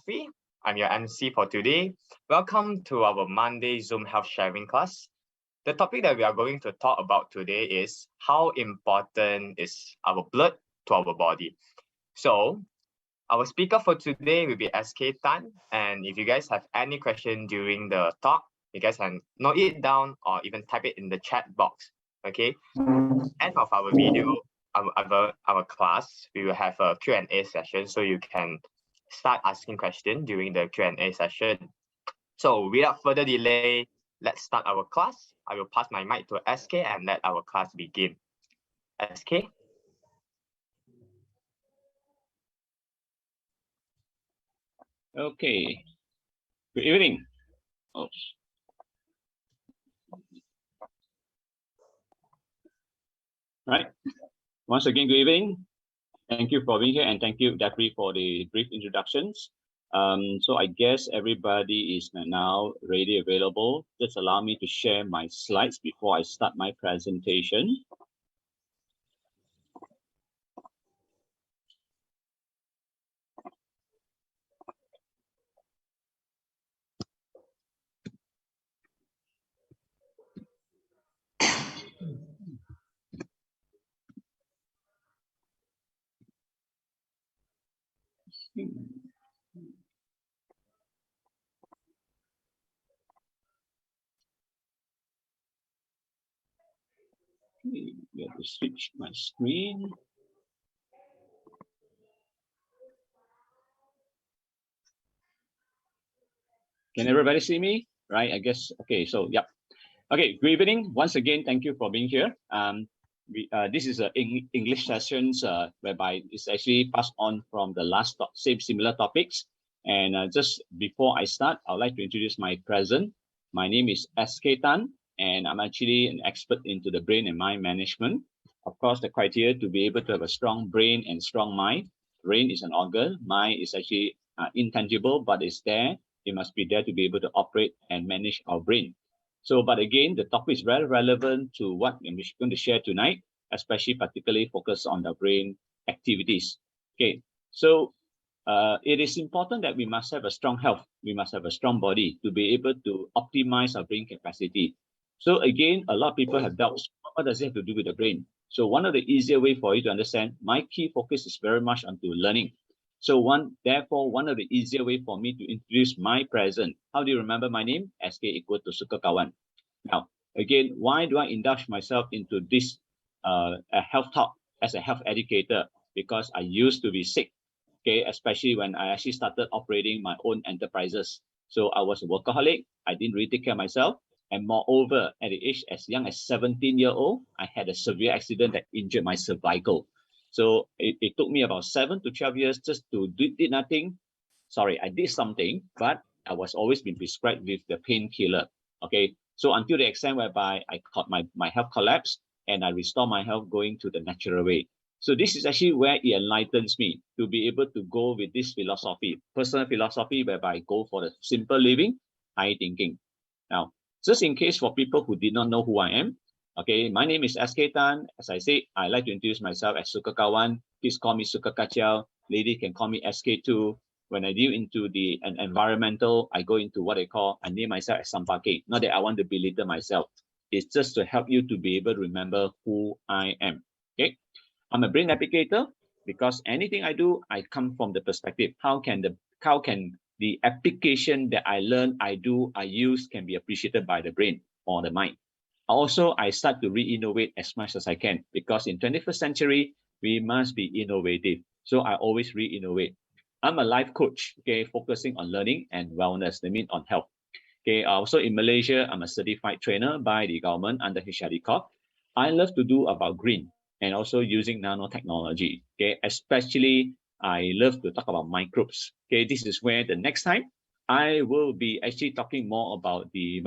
Jeffrey. I'm your MC for today. Welcome to our Monday Zoom health sharing class. The topic that we are going to talk about today is how important is our blood to our body. So, our speaker for today will be SK Tan. And if you guys have any question during the talk, you guys can note it down or even type it in the chat box. Okay. End of our video, our class, we will have a Q&A session, so you can start asking questions during the Q&A session. So without further delay, let's start our class. I will pass my mic to SK and let our class begin. SK? Okay. Good evening. Right. Once again, good evening. Thank you for being here, and thank you, Jeffrey, for the brief introductions. So I guess everybody is now ready, available. Just allow me to share my slides before I start my presentation. Okay, we have to switch my screen. Can everybody see me? Right, I guess. Okay, so yeah. Okay, good evening. Once again, thank you for being here. This is an English sessions whereby it's actually passed on from the last similar topics. And just before I start, I would like to introduce my present. My name is SK Tan, and I'm actually an expert into the brain and mind management. Of course, the criteria to be able to have a strong brain and strong mind. Brain is an organ. Mind is actually intangible, but it's there. It must be there to be able to operate and manage our brain. So, but again, the topic is very relevant to what I'm going to share tonight, especially particularly focused on the brain activities. Okay, so it is important that we must have a strong health. We must have a strong body to be able to optimize our brain capacity. So again, a lot of people have doubts. What does it have to do with the brain? So one of the easier way for you to understand, my key focus is very much onto learning. So therefore, one of the easier way for me to introduce my present. How do you remember my name? SK equal to Sukakawan. Now, again, why do I indulge myself into this a health talk as a health educator? Because I used to be sick, okay, especially when I actually started operating my own enterprises. So I was a workaholic. I didn't really take care of myself. And moreover, at the age as young as 17-year-old, I had a severe accident that injured my cervical. So it took me about 7 to 12 years just to do nothing. Sorry, I did something, but I was always been prescribed with the painkiller. Okay, so until the extent whereby I caught my health collapse and I restore my health going to the natural way. So this is actually where it enlightens me to be able to go with this philosophy, personal philosophy, whereby I go for the simple living, high thinking. Now, just in case for people who did not know who I am, okay, my name is SK Tan. As I say, I like to introduce myself as Sukakawan. Please call me Sukakachao. Lady can call me SK2. When I deal into the environmental, I go into what I name myself as Sampake. Not that I want to belittle myself. It's just to help you to be able to remember who I am. Okay, I'm a brain applicator because anything I do, I come from the perspective how can the application that I learn, I do, I use can be appreciated by the brain or the mind. Also, I start to re-innovate as much as I can because in 21st century, we must be innovative. So I always re-innovate. I'm a life coach, okay, focusing on learning and wellness, that means on health. Okay, also in Malaysia, I'm a certified trainer by the government under HRD Corp. I love to do about green and also using nanotechnology. Okay, especially I love to talk about microbes. Okay, this is where the next time I will be actually talking more about the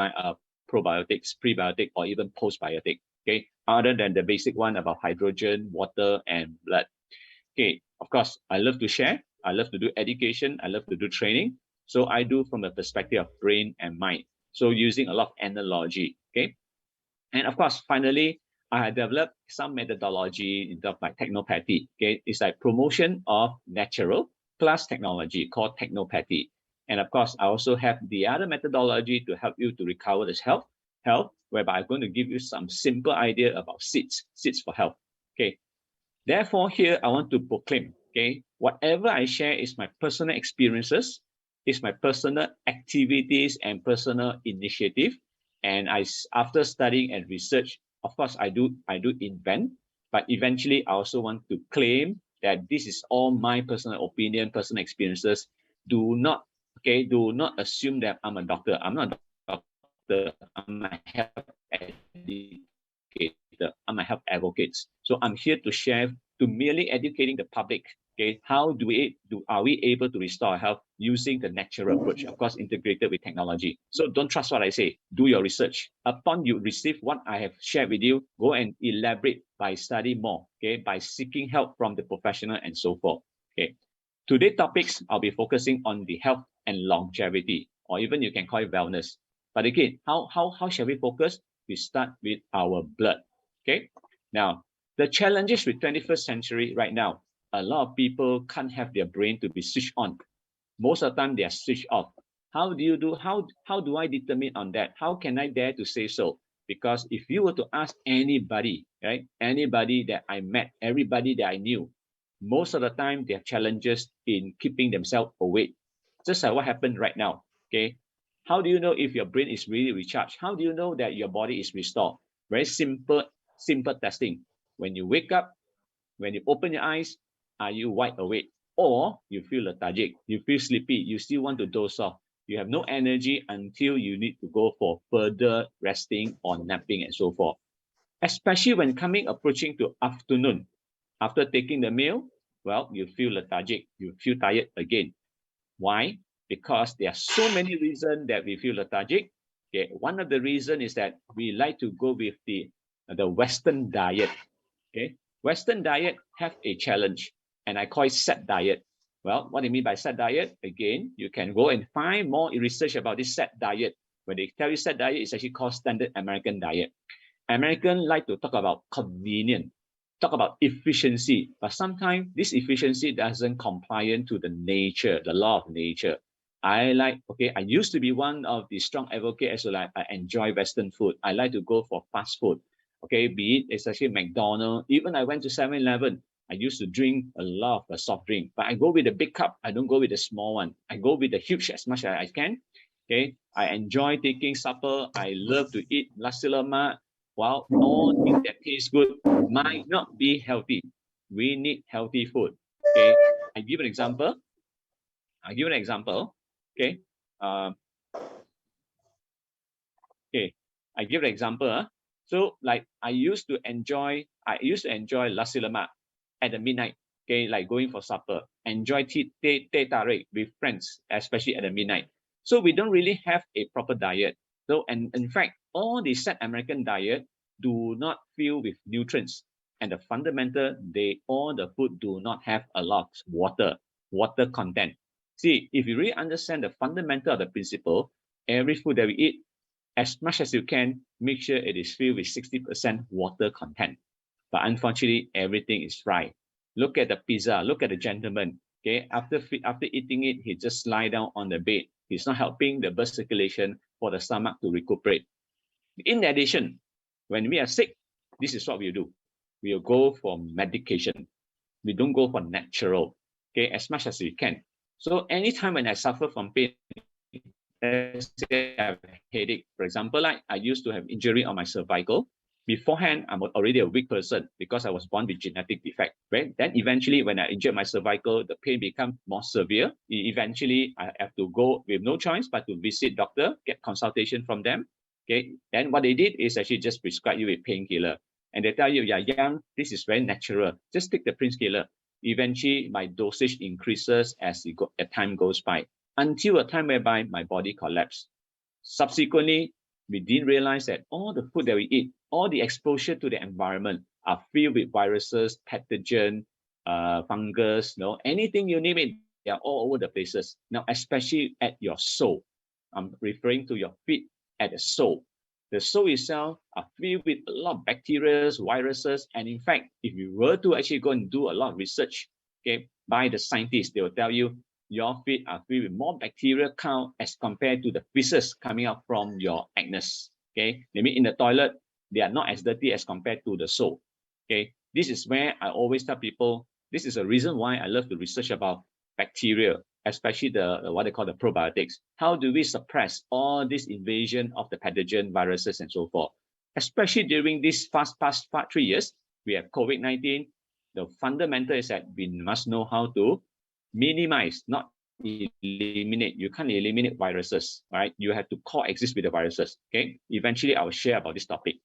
probiotics, prebiotic, or even postbiotic. Okay, other than the basic one about hydrogen, water, and blood. Okay, of course, I love to share. I love to do education. I love to do training. So I do from the perspective of brain and mind. So using a lot of analogy. Okay, and of course, finally, I have developed some methodology in terms of like technopathy. Okay, it's like promotion of natural plus technology called technopathy. And of course, I also have the other methodology to help you to recover this health, whereby I'm going to give you some simple idea about seeds for health. Okay. Therefore, here I want to proclaim, okay, whatever I share is my personal experiences, is my personal activities and personal initiative. And after studying and research, of course, I do invent, but eventually I also want to claim that this is all my personal opinion, personal experiences. Do not assume that I'm a doctor. I'm not a doctor. I'm a health educator. I'm a health advocate. So I'm here to share, to merely educating the public. Okay, how are we able to restore health using the natural approach, of course, integrated with technology? So don't trust what I say. Do your research. Upon you receive what I have shared with you, go and elaborate by study more. Okay, by seeking help from the professional and so forth. Okay. Today's topics, I'll be focusing on the health and longevity, or even you can call it wellness. But again, how shall we focus? We start with our blood. Okay. Now, the challenges with 21st century right now, a lot of people can't have their brain to be switched on. Most of the time, they are switched off. How do I determine on that? How can I dare to say so? Because if you were to ask anybody, right, anybody that I met, everybody that I knew, most of the time they have challenges in keeping themselves awake. Just like what happened right now. Okay. How do you know if your brain is really recharged? How do you know that your body is restored? Very simple testing. When you wake up, when you open your eyes, are you wide awake? Or you feel lethargic, you feel sleepy, you still want to doze off. You have no energy until you need to go for further resting or napping and so forth. Especially when approaching to afternoon. After taking the meal, well, you feel lethargic, you feel tired again. Why? Because there are so many reasons that we feel lethargic. Okay, one of the reasons is that we like to go with the Western diet. Okay, Western diet have a challenge, and I call it set diet. Well, what do you mean by set diet? Again, you can go and find more research about this set diet. When they tell you set diet, it's actually called standard American diet. Americans like to talk about convenience, talk about efficiency, but sometimes this efficiency doesn't comply to the nature, the law of nature. I used to be one of the strong advocates, I enjoy Western food. I like to go for fast food. Okay, be it especially McDonald's. Even I went to 7-Eleven. I used to drink a lot of soft drink, but I go with the big cup. I don't go with the small one. I go with the huge as much as I can. Okay, I enjoy taking supper. I love to eat nasi lemak. While all things that taste good might not be healthy. We need healthy food. Okay, I give an example. Okay, I give an example. So like I used to enjoy nasi lemak at the midnight. Okay, like going for supper. Enjoy teh tarik with friends, especially at the midnight. So we don't really have a proper diet. So and in fact, all the set American diet do not fill with nutrients. And the fundamental, all the food do not have a lot of water content. See, if you really understand the fundamental of the principle, every food that we eat, as much as you can, make sure it is filled with 60% water content. But unfortunately, everything is fried. Look at the pizza. Look at the gentleman. Okay, after eating it, he just lie down on the bed. He's not helping the blood circulation for the stomach to recuperate. In addition, when we are sick, this is what we do. We'll go for medication. We don't go for natural. Okay, as much as we can. So anytime when I suffer from pain, let's say I have a headache, for example, like I used to have injury on my cervical. Beforehand, I'm already a weak person because I was born with genetic defect. Right? Then eventually, when I injured my cervical, the pain becomes more severe. Eventually, I have to go with no choice but to visit doctor, get consultation from them. Okay. Then what they did is actually just prescribe you a painkiller. And they tell you, you're young, this is very natural. Just take the painkiller. Eventually, my dosage increases as time goes by, until a time whereby my body collapsed. Subsequently, we didn't realize that all the food that we eat, all the exposure to the environment are filled with viruses, pathogen, fungus, anything you name it, they are all over the places. Now, especially at your soul. I'm referring to your feet at the soul. The soul itself are filled with a lot of bacteria, viruses, and in fact, if you were to actually go and do a lot of research, okay, by the scientists. They will tell you your feet are filled with more bacterial count as compared to the feces coming out from your anus. Okay, maybe in the toilet, they are not as dirty as compared to the soap. Okay, this is where I always tell people, this is a reason why I love to research about bacteria, especially the what they call the probiotics. How do we suppress all this invasion of the pathogen, viruses, and so forth? Especially during this past 3 years, we have COVID-19. The fundamental is that we must know how to minimize, not eliminate. You can't eliminate viruses, right? You have to coexist with the viruses. Okay. Eventually, I will share about this topic.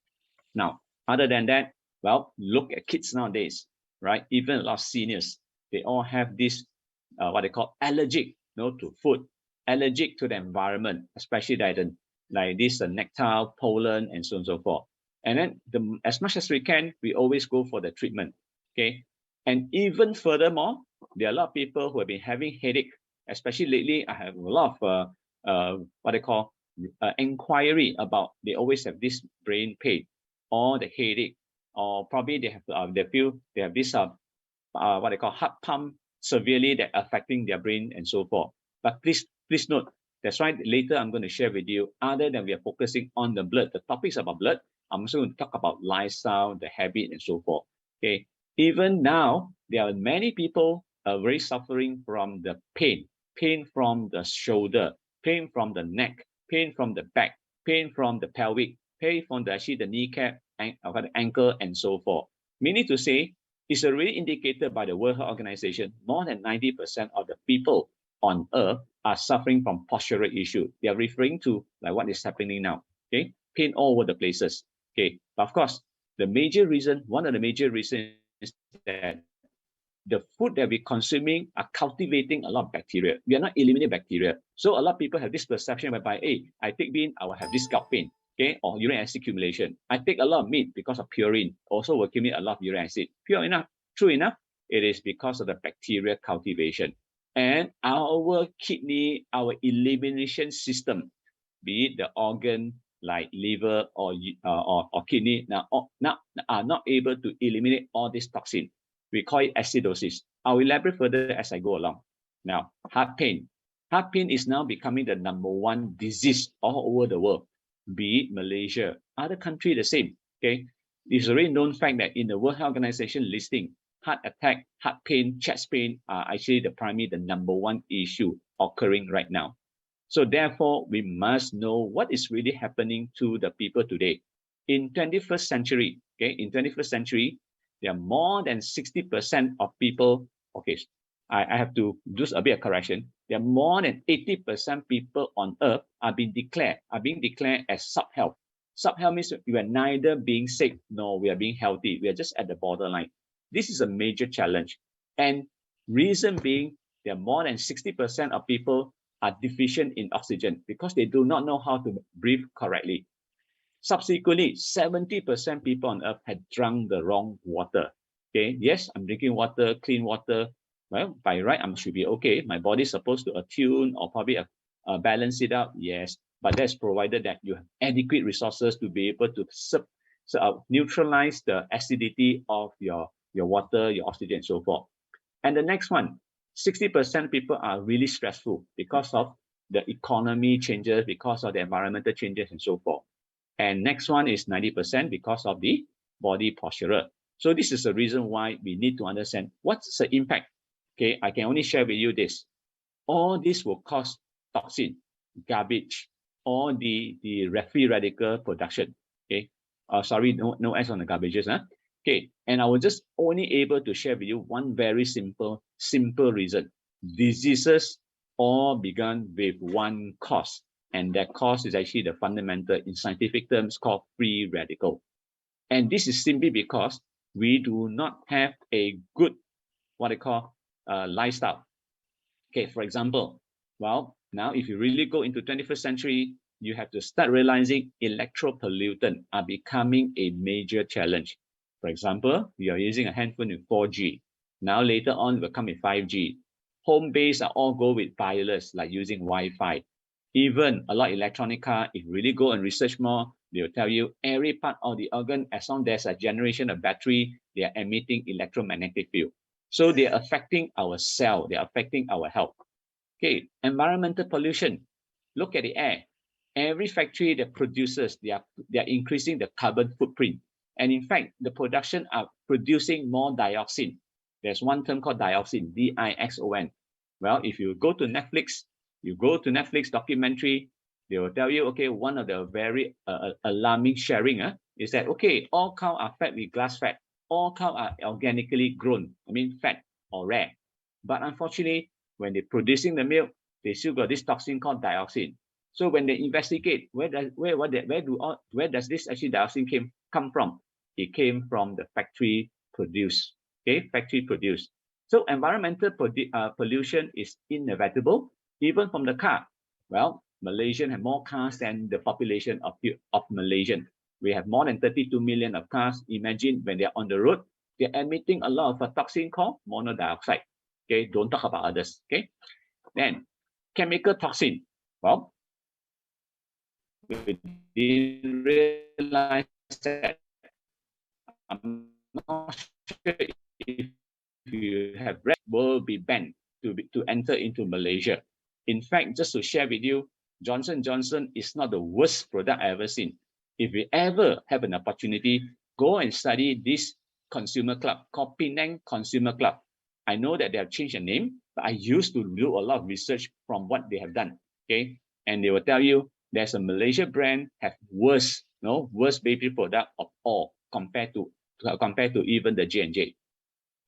Now, other than that, well, look at kids nowadays, right? Even a lot of seniors, they all have this what they call allergic, to food, allergic to the environment, especially like this nectar, pollen, and so on and so forth. And then as much as we can, we always go for the treatment. Okay. And even furthermore, there are a lot of people who have been having headache, especially lately. I have a lot of what they call inquiry about, they always have this brain pain or the headache, or probably they have they have this what they call heart pump severely that affecting their brain and so forth. But please note, that's why later I'm going to share with you, other than we are focusing on the blood, the topics about blood, I'm also going to talk about lifestyle, the habit, and so forth. Okay. Even now, there are many people very suffering from the pain from the shoulder, pain from the neck, pain from the back, pain from the pelvic, pain from the kneecap, the ankle, and so forth. Meaning to say, it's already indicated by the World Health Organization, more than 90% of the people on Earth are suffering from postural issue. They are referring to like what is happening now. Okay, pain all over the places. Okay, but of course, one of the major reasons is that the food that we're consuming are cultivating a lot of bacteria. We are not eliminating bacteria. So a lot of people have this perception whereby, hey, I take bean, I will have this scalp pain, okay, or uric acid accumulation. I take a lot of meat because of purine, also will give me a lot of uric acid. True enough, it is because of the bacteria cultivation. And our kidney, our elimination system, be it the organ like liver or kidney, now are not able to eliminate all this toxin. We call it acidosis. I'll elaborate further as I go along. Now, heart pain. Heart pain is now becoming the #1 disease all over the world, be it Malaysia, other countries the same. Okay, it's already known fact that in the World Health Organization listing, heart attack, heart pain, chest pain are actually the #1 issue occurring right now. So therefore, we must know what is really happening to the people today. In 21st century, there are more than 60% of people, okay, I have to do a bit of correction. There are more than 80% people on Earth are being declared as sub-health. Sub-health means we are neither being sick nor we are being healthy. We are just at the borderline. This is a major challenge. And reason being, there are more than 60% of people are deficient in oxygen because they do not know how to breathe correctly. Subsequently, 70% people on Earth had drunk the wrong water. Okay, yes, I'm drinking water, clean water. Well, by right, I should be okay. My body is supposed to attune or probably balance it out. Yes, but that's provided that you have adequate resources to be able to neutralize the acidity of your water, your oxygen, and so forth. And the next one, 60% people are really stressful because of the economy changes, because of the environmental changes, and so forth. And next one is 90% because of the body posture. So this is the reason why we need to understand what's the impact. Okay, I can only share with you this. All this will cause toxin, garbage, or the free radical production. Okay, sorry, no S on the garbages. Okay, and I was just only able to share with you one very simple reason. Diseases all began with one cause, and that cause is actually the fundamental, in scientific terms, called free radical. And this is simply because we do not have a good, what they call, lifestyle. Okay, for example, well, now if you really go into 21st century, you have to start realizing electropollutants are becoming a major challenge. For example, you are using a handphone with 4G. Now later on, it will come with 5G. Home base are all go with wireless, like using Wi-Fi. Even a lot of electronic car, if you really go and research more, they will tell you every part of the organ, as long as there's a generation of battery, they are emitting electromagnetic field. So they're affecting our cell, they're affecting our health. Okay, environmental pollution. Look at the air. Every factory that produces, they are increasing the carbon footprint. And in fact, the production are producing more dioxin. There's one term called dioxin, D-I-X-O-N. Well, if you go to Netflix, documentary, they will tell you, okay, one of the very alarming sharing is that, okay, all cows are fed with grass fat. All cows are organically grown, fat or rare. But unfortunately, when they're producing the milk, they still got this toxin called dioxin. So when they investigate where does this actually dioxin come from? It came from the factory produced. Okay, factory produced. So environmental pollution is inevitable, even from the car. Well, Malaysians have more cars than the population of Malaysian. We have more than 32 million of cars. Imagine when they're on the road, they're emitting a lot of a toxin called monoxide dioxide. Okay, don't talk about others. Okay, then chemical toxin. Well, we didn't realize that. I'm not sure if you have read, will be banned to enter into Malaysia. In fact, just to share with you, Johnson & Johnson is not the worst product I ever seen. If you ever have an opportunity, go and study this consumer club called Penang Consumer Club. I know that they have changed the name, but I used to do a lot of research from what they have done. Okay, and they will tell you there's a Malaysia brand have worst baby product of all compared to even the J&J.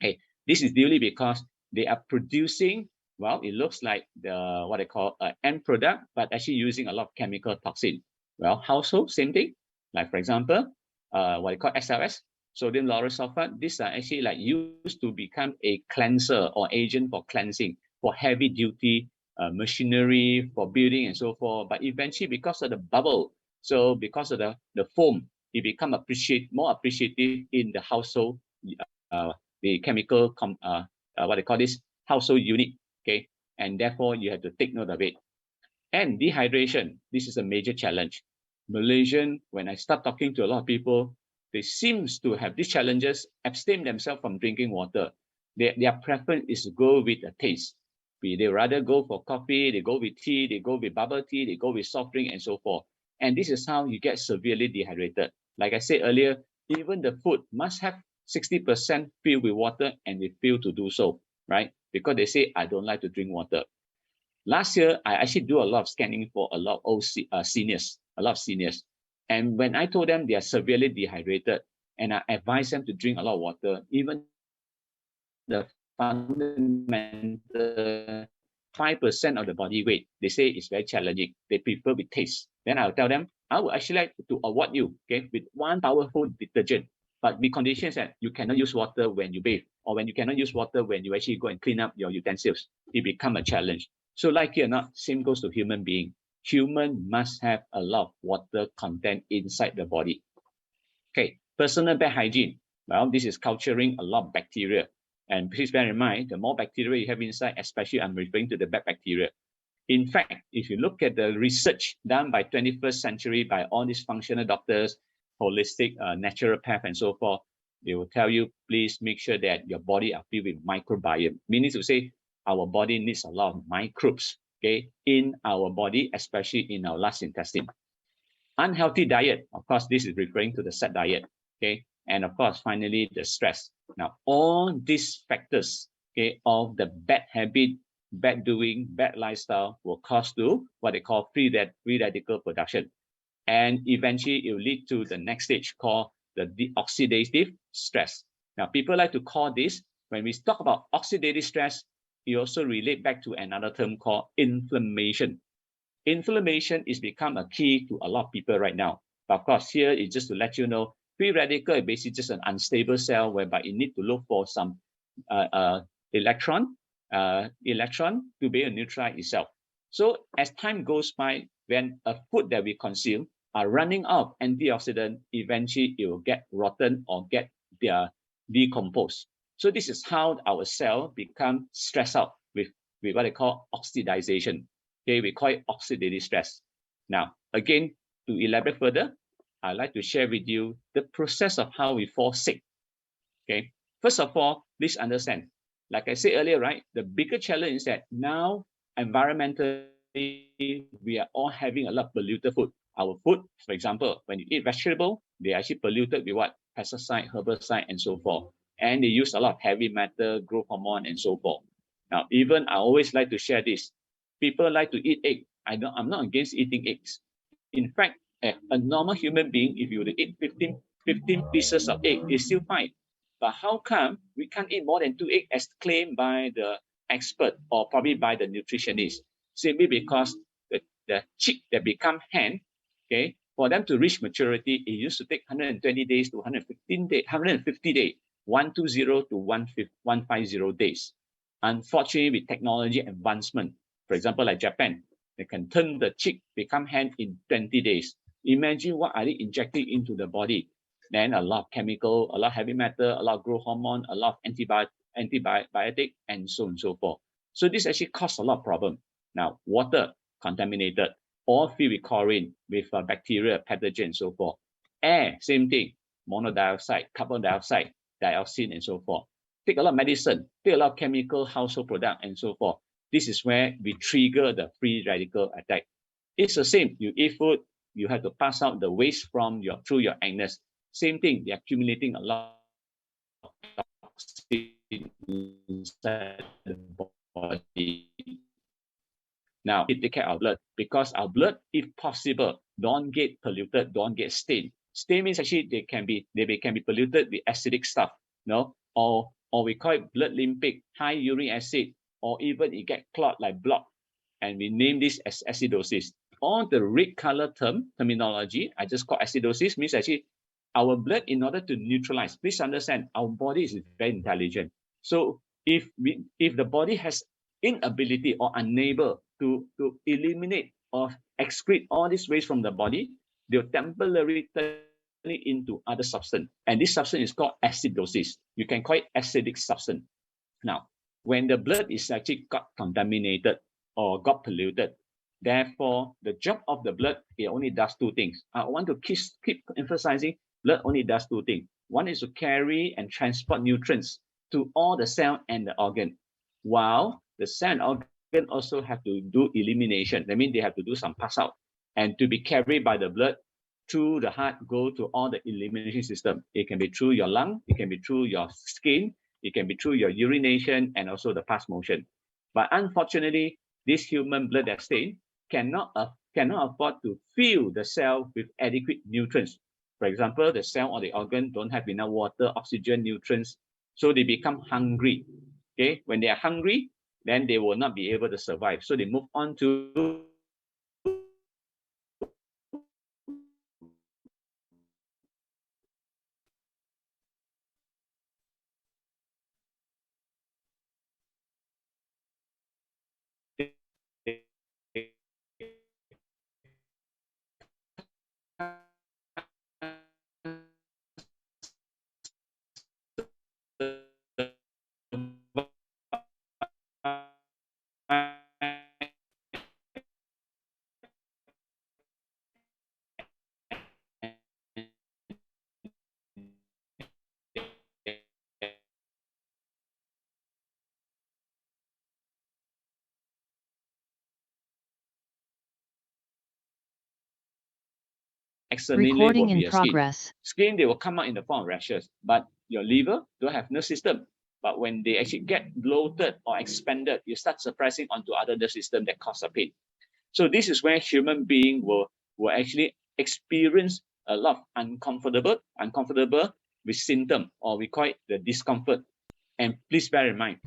Okay, this is purely because they are producing, well, it looks like the what I call an end product, but actually using a lot of chemical toxin. Well, household, same thing. Like for example, what I call SLS, sodium lauryl sulfate. These are actually like used to become a cleanser or agent for cleansing for heavy duty machinery, for building and so forth. But eventually, because of the bubble, so because of the foam, it become more appreciative in the household, the chemical what they call this household unit. Okay, and therefore you have to take note of it. And dehydration, this is a major challenge. Malaysian, when I start talking to a lot of people, they seems to have these challenges, abstain themselves from drinking water. Their preference is to go with a taste. They rather go for coffee, they go with tea, they go with bubble tea, they go with soft drink and so forth. And this is how you get severely dehydrated. Like I said earlier, even the food must have 60% filled with water, and they fail to do so, right? Because they say, I don't like to drink water. Last year, I actually do a lot of scanning for a lot of seniors. And when I told them they are severely dehydrated, and I advise them to drink a lot of water, even the fundamental 5% of the body weight, they say it's very challenging. They prefer with taste. Then I'll tell them, I would actually like to award you, okay, with one powerful detergent, but the conditions that you cannot use water when you bathe, or when you cannot use water when you actually go and clean up your utensils. It becomes a challenge. So like it or not, same goes to human being. Human must have a lot of water content inside the body. Okay, personal bad hygiene. Well, this is culturing a lot of bacteria. And please bear in mind, the more bacteria you have inside, especially I'm referring to the bad bacteria. In fact, if you look at the research done by 21st century by all these functional doctors, holistic, naturopath, and so forth, they will tell you, please make sure that your body are filled with microbiome. Meaning to say, our body needs a lot of microbes, okay, in our body, especially in our last intestine. Unhealthy diet, of course, this is referring to the SAT diet, okay, and of course, finally, the stress. Now, all these factors, okay, of the bad habit, bad doing, bad lifestyle will cause to what they call free radical production. And eventually it will lead to the next stage called the oxidative stress. Now, people like to call this, when we talk about oxidative stress, it also relate back to another term called inflammation. Inflammation is become a key to a lot of people right now. But of course, here is just to let you know, free radical is basically just an unstable cell whereby it need to look for some electron to be able to neutralize itself. So as time goes by, when a food that we consume are running out of antioxidant, eventually it will get rotten or get decomposed. So this is how our cell become stressed out with what they call oxidization. Okay, we call it oxidative stress. Now, again, to elaborate further, I'd like to share with you the process of how we fall sick. Okay, first of all, please understand, like I said earlier, right, the bigger challenge is that now environmentally, we are all having a lot of polluted food. Our food, for example, when you eat vegetable, they are actually polluted with what? Pesticide, herbicide, and so forth. And they use a lot of heavy metal, growth hormone, and so forth. Now, even I always like to share this. People like to eat egg. I'm not against eating eggs. In fact, a normal human being, if you were to eat 15 pieces of egg, is still fine. But how come we can't eat more than 2 eggs as claimed by the expert or probably by the nutritionist? Simply because the chick that become hen, okay, for them to reach maturity, it used to take 120 days to 115 days, 150 days, 120 to 150 days. Unfortunately, with technology advancement, for example, like Japan, they can turn the chick become hen in 20 days. Imagine what are they injecting into the body. Then a lot of chemical, a lot of heavy metal, a lot of growth hormone, a lot of antibiotic, and so on and so forth. So this actually causes a lot of problem. Now, water contaminated, all filled with chlorine, with bacteria, pathogen, and so forth. Air, same thing, monodioxide, carbon dioxide, dioxin, and so forth. Take a lot of medicine, take a lot of chemical household product, and so forth. This is where we trigger the free radical attack. It's the same. You eat food, you have to pass out the waste from through your anus. Same thing, they're accumulating a lot of toxin inside the body. Now, we take care of our blood because our blood, if possible, don't get polluted, don't get stained. Stain means actually they can be polluted with acidic stuff, no? Or we call it blood limping, high uric acid, or even it get clot like block, and we name this as acidosis. All the red color terminology, I just call acidosis, means actually our blood, in order to neutralize, please understand, our body is very intelligent. So if the body has inability or unable to eliminate or excrete all this waste from the body, they'll temporarily turn it into other substance. And this substance is called acidosis. You can call it acidic substance. Now, when the blood is actually got contaminated or got polluted, therefore, the job of the blood, it only does two things. I want to keep emphasizing, blood only does two things. One is to carry and transport nutrients to all the cell and the organ, while the cell and organ also have to do elimination. That means they have to do some pass out, and to be carried by the blood through the heart, go to all the elimination system. It can be through your lung, it can be through your skin, it can be through your urination, and also the pass motion. But unfortunately, this human blood that's stained cannot afford to fill the cell with adequate nutrients. For example, the cell or the organ don't have enough water, oxygen, nutrients, so they become hungry. Okay, when they are hungry, then they will not be able to survive. So they move on to externally will be a skin. They will come out in the form of rashes, but your liver don't have nerve system. But when they actually get bloated or expanded, you start suppressing onto other nerve system that cause a pain. So this is where human being will actually experience a lot of uncomfortable with symptom, or we call it the discomfort. And please bear in mind,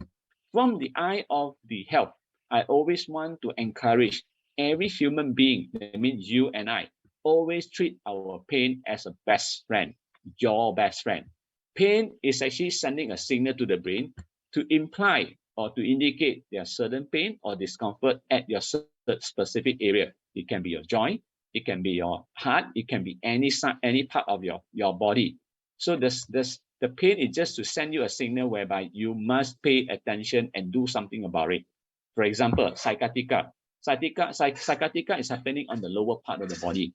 from the eye of the health, I always want to encourage every human being, that means you and I, always treat our pain as a best friend, your best friend. Pain is actually sending a signal to the brain to imply or to indicate there are certain pain or discomfort at your specific area. It can be your joint, it can be your heart, it can be any part of your body. So the pain is just to send you a signal whereby you must pay attention and do something about it. For example, sciatica. Sciatica is happening on the lower part of the body.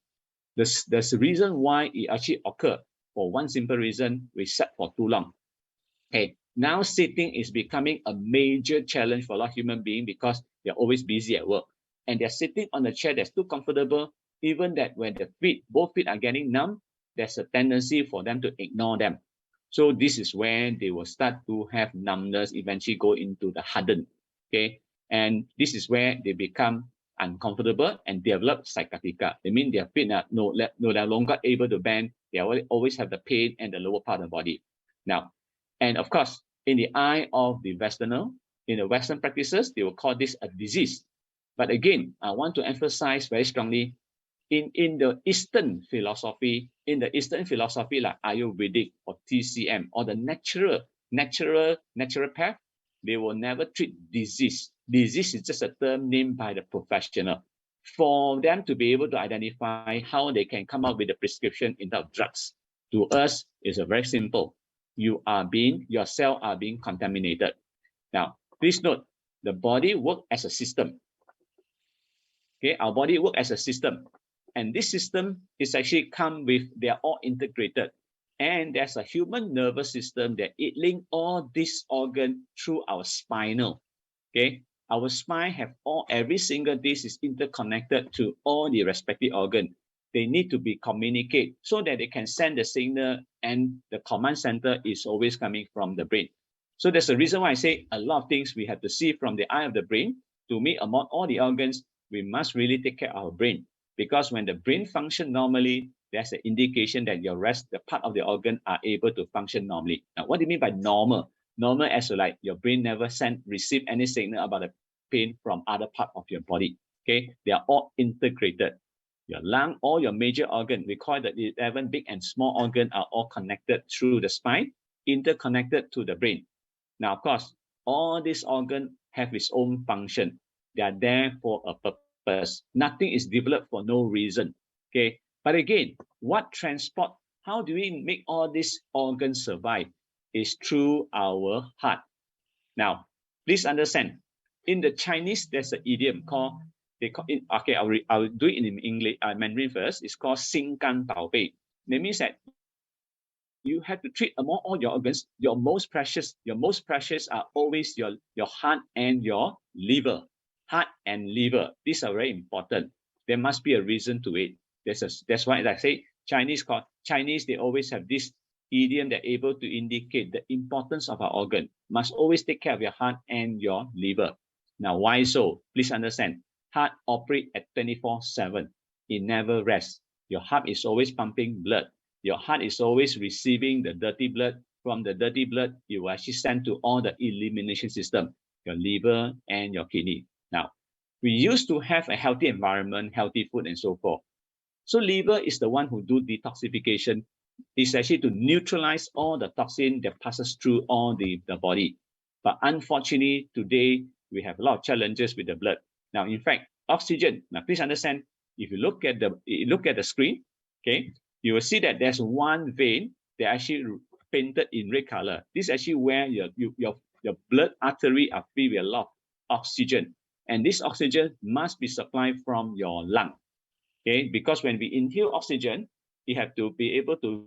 There's a reason why it actually occurred. For one simple reason, we sat for too long. Okay, Now sitting is becoming a major challenge for a lot of human beings because they're always busy at work. And they're sitting on a chair that's too comfortable, even that when the feet, both feet are getting numb, there's a tendency for them to ignore them. So this is when they will start to have numbness, eventually go into the harden. Okay. And this is where they become uncomfortable and develop sciatica. They mean their feet are no longer able to bend. They always have the pain and the lower part of the body. Now, and of course, in the eye of the Westerner, in the Western practices, they will call this a disease. But again, I want to emphasize very strongly, in the Eastern philosophy, like Ayurvedic or TCM or the natural path, they will never treat disease. Disease is just a term named by the professional for them to be able to identify how they can come up with a prescription in terms of drugs. To us, it's a very simple. Your cells are being contaminated. Now, please note, the body works as a system. Okay, our body works as a system. And this system is actually they are all integrated. And there's a human nervous system that it links all these organs through our spinal. Okay, our spine have every single disc is interconnected to all the respective organs. They need to be communicate so that they can send the signal, and the command center is always coming from the brain. So there's a reason why I say a lot of things we have to see from the eye of the brain. To meet among all the organs, we must really take care of our brain, because when the brain functions normally, there's an indication that the part of the organ are able to function normally. Now, what do you mean by normal? Normal as like your brain never receive any signal about the pain from other part of your body. Okay, they are all integrated. Your lung, all your major organ, we call that 11 big and small organ are all connected through the spine, interconnected to the brain. Now, of course, all these organs have its own function. They are there for a purpose. Nothing is developed for no reason. Okay, but again, how do we make all these organs survive? Is through our heart. Now, please understand, in the Chinese, there's an idiom called, okay, I'll do it in English, Mandarin first. It's called 心肝宝贝. That means that you have to treat among all your organs, your most precious are always your heart and your liver. Heart and liver, these are very important. There must be a reason to it. That's why, like I say, Chinese, they always have this idiom that able to indicate the importance of our organ. Must always take care of your heart and your liver. Now, why so? Please understand, heart operate at 24/7. It never rests. Your heart is always pumping blood. Your heart is always receiving the dirty blood. From the dirty blood, you will actually send to all the elimination system, your liver and your kidney. Now, we used to have a healthy environment, healthy food, and so forth. So liver is the one who do detoxification. It's actually to neutralize all the toxin that passes through all the body. But unfortunately, today, we have a lot of challenges with the blood. Now, in fact, oxygen. Now, please understand, if you look at the screen, okay, you will see that there's one vein that actually painted in red color. This is actually where your blood artery are filled with a lot of oxygen. And this oxygen must be supplied from your lung. Okay, because when we inhale oxygen, you have to be able to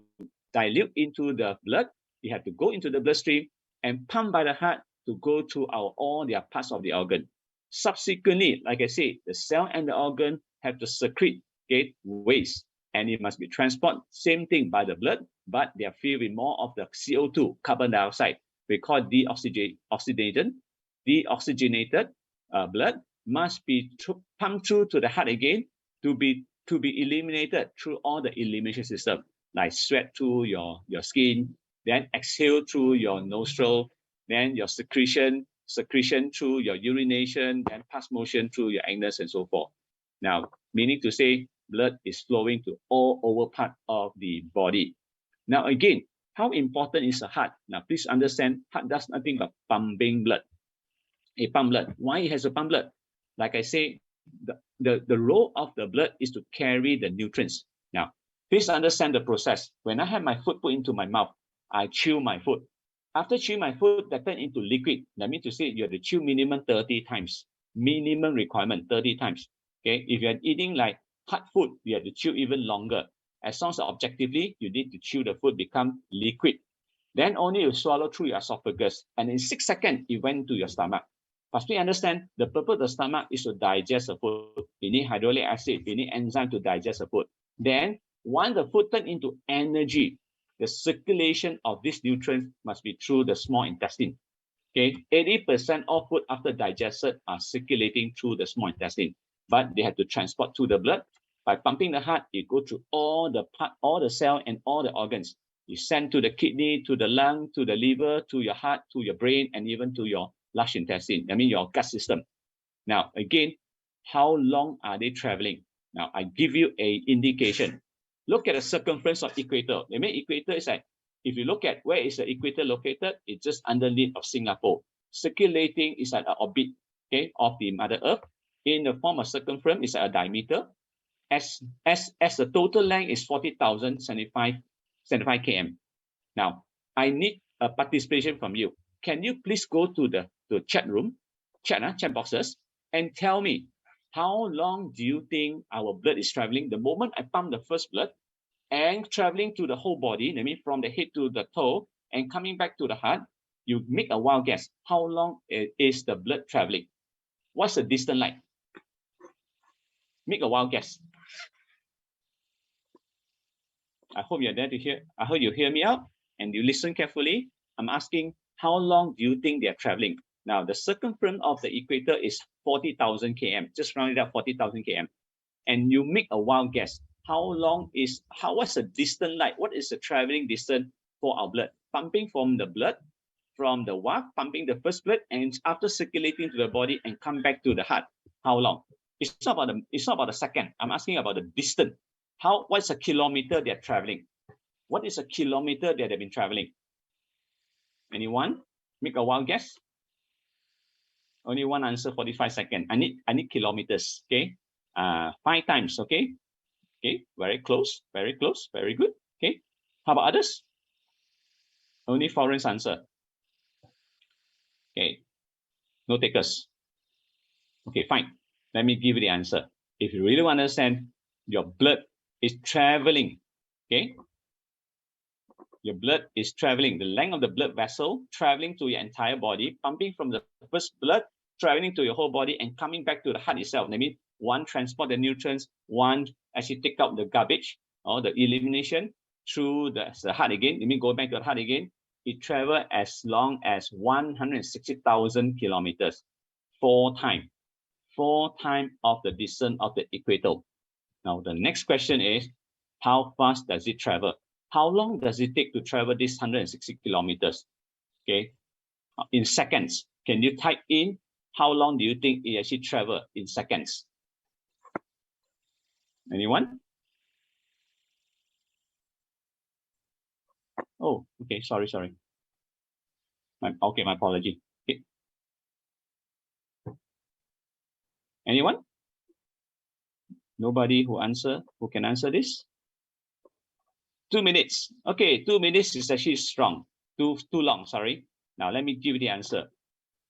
dilute into the blood. You have to go into the bloodstream and pump by the heart to go to all their parts of the organ. Subsequently, like I said, the cell and the organ have to secrete waste, and it must be transported, same thing, by the blood, but they are filled with more of the CO2, carbon dioxide. We call deoxygenated blood must be pumped through to the heart again to be eliminated through all the elimination system, like sweat through your skin, then exhale through your nostril, then your secretion through your urination, then pass motion through your anus, and so forth. Now, meaning to say, blood is flowing to all over part of the body. Now, again, how important is the heart? Now, please understand, heart does nothing but pumping blood. It pump blood. Why it has to pump blood? Like I say, the role of the blood is to carry the nutrients. Now, please understand the process. When I have my food put into my mouth, I chew my food. After chewing my food, that turns into liquid. That means to say you have to chew minimum 30 times. Minimum requirement, 30 times. Okay, if you're eating like hard food, you have to chew even longer. As long as objectively, you need to chew the food become liquid. Then only you swallow through your esophagus, and in 6 seconds, it went to your stomach. But we understand the purpose of the stomach is to digest the food. You need hyaluronic acid, you need enzyme to digest the food. Then, once the food turns into energy, the circulation of these nutrients must be through the small intestine. Okay, 80% of food after digested are circulating through the small intestine, but they have to transport to the blood. By pumping the heart, it goes through all the part, all the cell, and all the organs. You send to the kidney, to the lung, to the liver, to your heart, to your brain, and even to your large intestine. I mean your gut system. Now, again, how long are they traveling? Now, I give you a indication. Look at the circumference of equator. I mean, equator is like, if you look at where is the equator located, it's just underneath of Singapore. Circulating is like an orbit, okay, of the Mother Earth. In the form of circumference, is like a diameter. As the total length is 40,075 km. Now, I need a participation from you. Can you please go to the chat room, chat boxes, and tell me how long do you think our blood is traveling? The moment I pump the first blood and traveling to the whole body, I mean from the head to the toe and coming back to the heart, you make a wild guess. How long is the blood traveling? What's the distance like? Make a wild guess. I hope you're there to hear. I hope you hear me out and you listen carefully. I'm asking, how long do you think they're traveling? Now, the circumference of the equator is 40,000 km, just round it up 40,000 km. And you make a wild guess. What's the distance like? What is the traveling distance for our blood? Pumping from the blood, from the valve, pumping the first blood, and after circulating to the body and come back to the heart. How long? It's not about the second. I'm asking about the distance. What's a kilometer they're traveling? What is a kilometer that they've been traveling? Anyone? Make a wild guess. Only one answer, 45 seconds. I need kilometers, okay? 5 times, okay? Okay, very close, very good, okay? How about others? Only foreigners answer. Okay, no takers. Okay, fine. Let me give you the answer. If you really want to understand, your blood is traveling, okay? Your blood is traveling, the length of the blood vessel traveling to your entire body, pumping from the first blood, traveling to your whole body and coming back to the heart itself. I mean, one transport the nutrients, one actually take out the garbage or the elimination through the heart again. I mean, go back to the heart again. It travels as long as 160,000 kilometers, 4 times of the distance of the equator. Now, the next question is, how fast does it travel? How long does it take to travel this 160 kilometers? Okay, in seconds. Can you type in how long do you think it actually travel in seconds? Anyone? Oh, okay, sorry. My apology. Okay. Anyone? Nobody who can answer this? 2 minutes. Okay, 2 minutes is actually strong. Too long, sorry. Now let me give you the answer.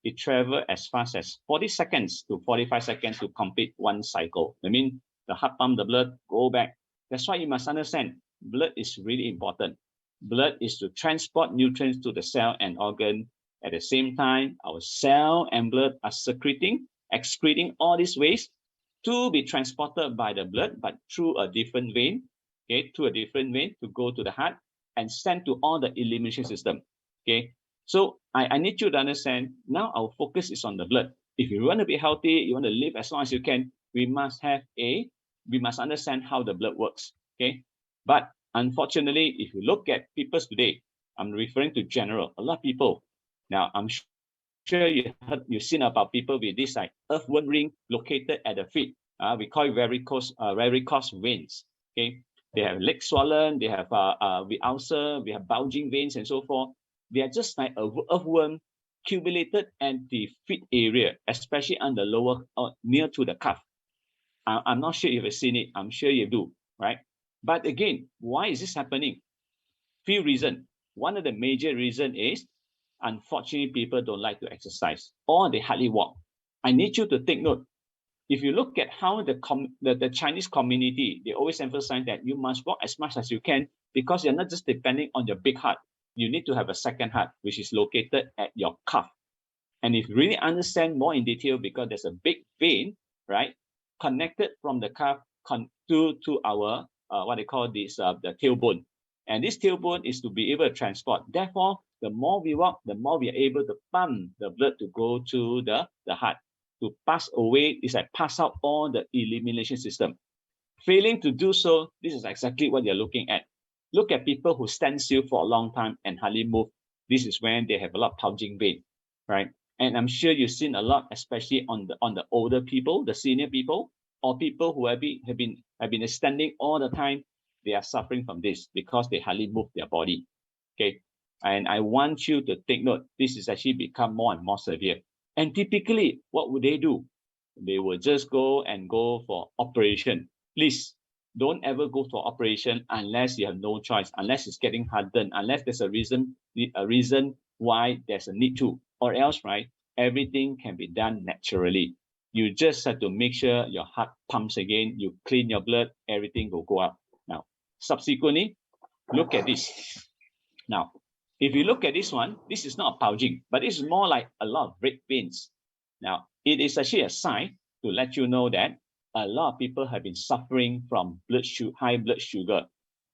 It travels as fast as 40 seconds to 45 seconds to complete one cycle. I mean, the heart pump the blood, go back. That's why you must understand, blood is really important. Blood is to transport nutrients to the cell and organ. At the same time, our cell and blood are excreting all these waste to be transported by the blood, but through a different vein, okay, to go to the heart and send to all the elimination system, okay. So I need you to understand, now our focus is on the blood. If you want to be healthy, you want to live as long as you can, we must understand how the blood works, okay. But unfortunately, if you look at people today, I'm referring to general, a lot of people. Now, I'm sure you've seen about people with this like earthworm ring located at the feet. We call it varicose veins. Okay, they have legs swollen, they have with ulcer, we have bulging veins and so forth. They are just like a earthworm accumulated at the feet area, especially on the lower near to the calf. I'm not sure if you've seen it. I'm sure you do, right? But again, why is this happening? Few reasons. One of the major reasons is, unfortunately, people don't like to exercise or they hardly walk. I need you to take note. If you look at how the Chinese community, they always emphasize that you must walk as much as you can because you're not just depending on your big heart. you need to have a second heart, which is located at your calf. And if you really understand more in detail, because there's a big vein, right, connected from the calf to our, what they call this, the tailbone. And this tailbone is to be able to transport. Therefore, the more we walk, the more we are able to pump the blood to go to the heart. To pass away is like pass out all the elimination system. Failing to do so, this is exactly what you're looking at. Look at people who stand still for a long time and hardly move. This is when they have a lot of bulging vein, right? And I'm sure you've seen a lot, especially on the older people, the senior people, or people who have been standing all the time. They are suffering from this because they hardly move their body. Okay, and I want you to take note. This is actually become more and more severe. And typically, what would they do? They will just go for operation. Please don't ever go for operation unless you have no choice, unless it's getting hardened, unless there's a reason why there's a need to, or else, right, everything can be done naturally. You just have to make sure your heart pumps again, you clean your blood, everything will go up. Now, subsequently, look at this. Now, if you look at this one, this is not a bulging, but it's more like a lot of red veins. Now, it is actually a sign to let you know that a lot of people have been suffering from high blood sugar.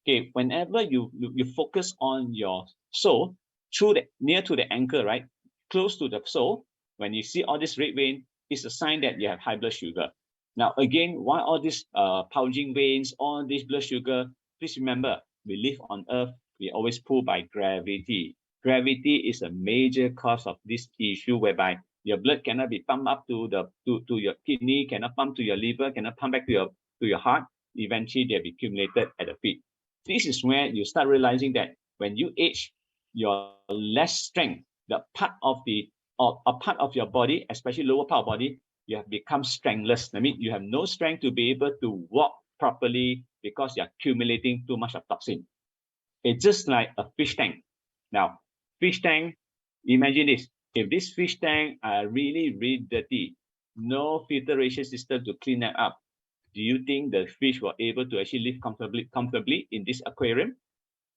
Okay, whenever you focus on your sole, near to the ankle, right, close to the sole, when you see all this red vein, it's a sign that you have high blood sugar. Now, again, why all these bulging veins, all this blood sugar? Please remember, we live on Earth, we always pulled by gravity. Gravity is a major cause of this issue whereby your blood cannot be pumped up to your kidney, cannot pump to your liver, cannot pump back to your heart. Eventually, they'll be accumulated at the feet. This is where you start realizing that when you age, your less strength, the part of a part of your body, especially lower part of body, you have become strengthless. I mean, you have no strength to be able to walk properly because you're accumulating too much of toxin. It's just like a fish tank. Now, fish tank, imagine this. If this fish tank are really, really dirty, no filtration system to clean them up, do you think the fish were able to actually live comfortably in this aquarium?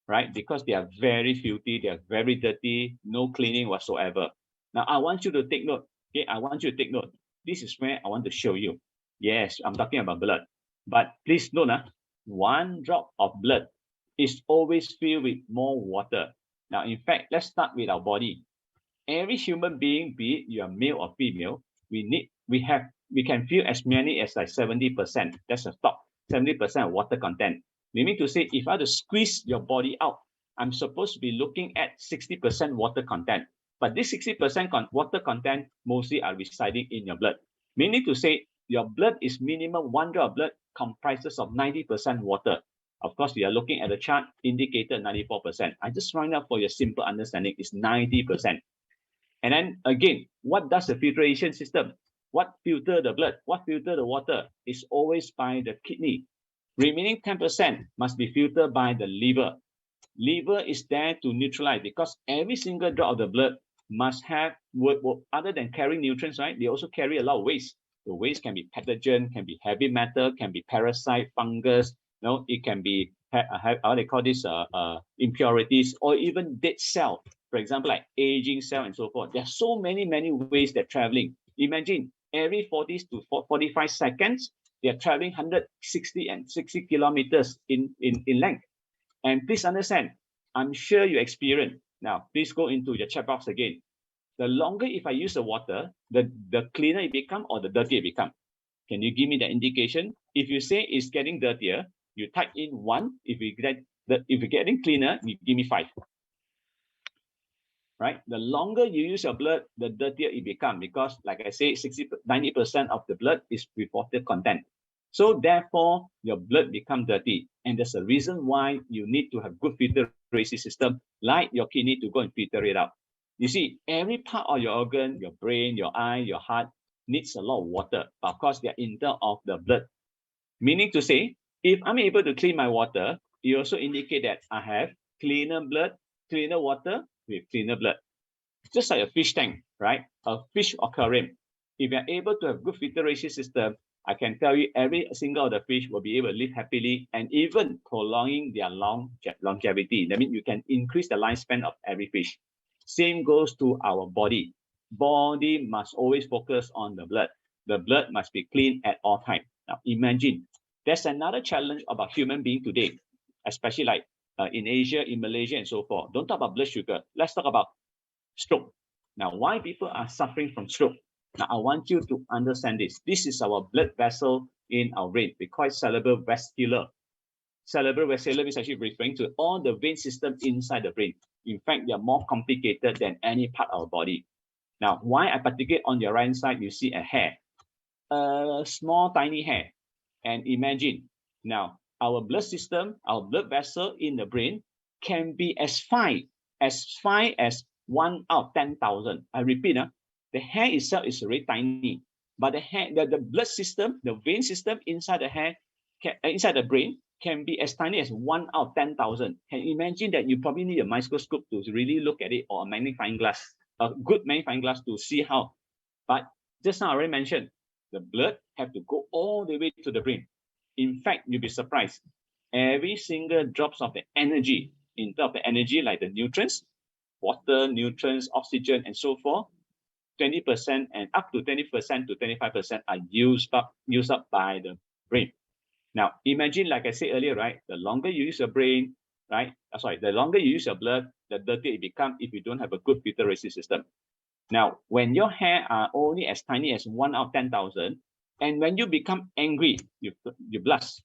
Right? Because they are very filthy, they are very dirty, no cleaning whatsoever. Now, I want you to take note. Okay, I want you to take note. This is where I want to show you. Yes, I'm talking about blood. But please note, one drop of blood is always filled with more water. Now, in fact, let's start with our body. Every human being, be it you are male or female, we can feel as many as like 70%. That's the top, 70% of water content. Meaning to say, if I had to squeeze your body out, I'm supposed to be looking at 60% water content. But this 60% water content mostly are residing in your blood. Meaning to say, your blood is minimum 1 drop of blood comprises of 90% water. Of course, we are looking at the chart indicated 94%. I just round up for your simple understanding is 90%. And then again, what does the filtration system? What filter the blood? What filter the water? Is always by the kidney. Remaining 10% must be filtered by the liver. Liver is there to neutralize because every single drop of the blood must have, other than carrying nutrients, right? They also carry a lot of waste. The waste can be pathogen, can be heavy metal, can be parasite, fungus. It can be how they call this impurities or even dead cell. For example, like aging cell and so forth. There are so many ways they're traveling. Imagine every 40 to 45 seconds, they're traveling 160 and 60 kilometers in length. And please understand, I'm sure you experience. Now, please go into your chat box again. The longer if I use the water, the cleaner it become or the dirtier it become. Can you give me the indication? If you say it's getting dirtier, you type in 1. If you're getting cleaner, you give me 5. Right? The longer you use your blood, the dirtier it becomes because, like I say, 90% of the blood is with water content. So therefore, your blood becomes dirty. And there's a reason why you need to have good filtration system, like your kidney to go and filter it out. You see, every part of your organ, your brain, your eye, your heart, needs a lot of water. But of course, they're in terms of the blood. Meaning to say, if I'm able to clean my water, it also indicate that I have cleaner blood, cleaner water with cleaner blood. Just like a fish tank, right? A fish aquarium. If you're able to have good filtration system, I can tell you every single of the fish will be able to live happily and even prolonging their longevity. That means you can increase the lifespan of every fish. Same goes to our body. Body must always focus on the blood. The blood must be clean at all times. Now imagine, there's another challenge about human being today, especially like in Asia, in Malaysia, and so forth. Don't talk about blood sugar. Let's talk about stroke. Now, why people are suffering from stroke? Now, I want you to understand this. This is our blood vessel in our brain. We call it cerebrovascular. Cerebrovascular is actually referring to all the vein system inside the brain. In fact, they are more complicated than any part of our body. Now, why I particularly on your right side, you see a hair, a small tiny hair. And imagine, now, our blood system, our blood vessel in the brain can be as fine as 1 out of 10,000. I repeat, the hair itself is very tiny, but the blood system, the vein system inside the hair, inside the brain, can be as tiny as 1 out of 10,000. Can you imagine that you probably need a microscope to really look at it, or a magnifying glass, a good magnifying glass to see how. But just now I already mentioned, the blood have to go all the way to the brain. In fact, you'll be surprised. Every single drops of the energy, in terms of the energy like the nutrients, water, nutrients, oxygen, and so forth, 20% and up to 20% to 25% are used up by the brain. Now, imagine, like I said earlier, right? The longer you use your brain, right? The longer you use your blood, the dirtier it becomes if you don't have a good filtration system. Now, when your hair are only as tiny as 1 out of 10,000, and when you become angry, you blush,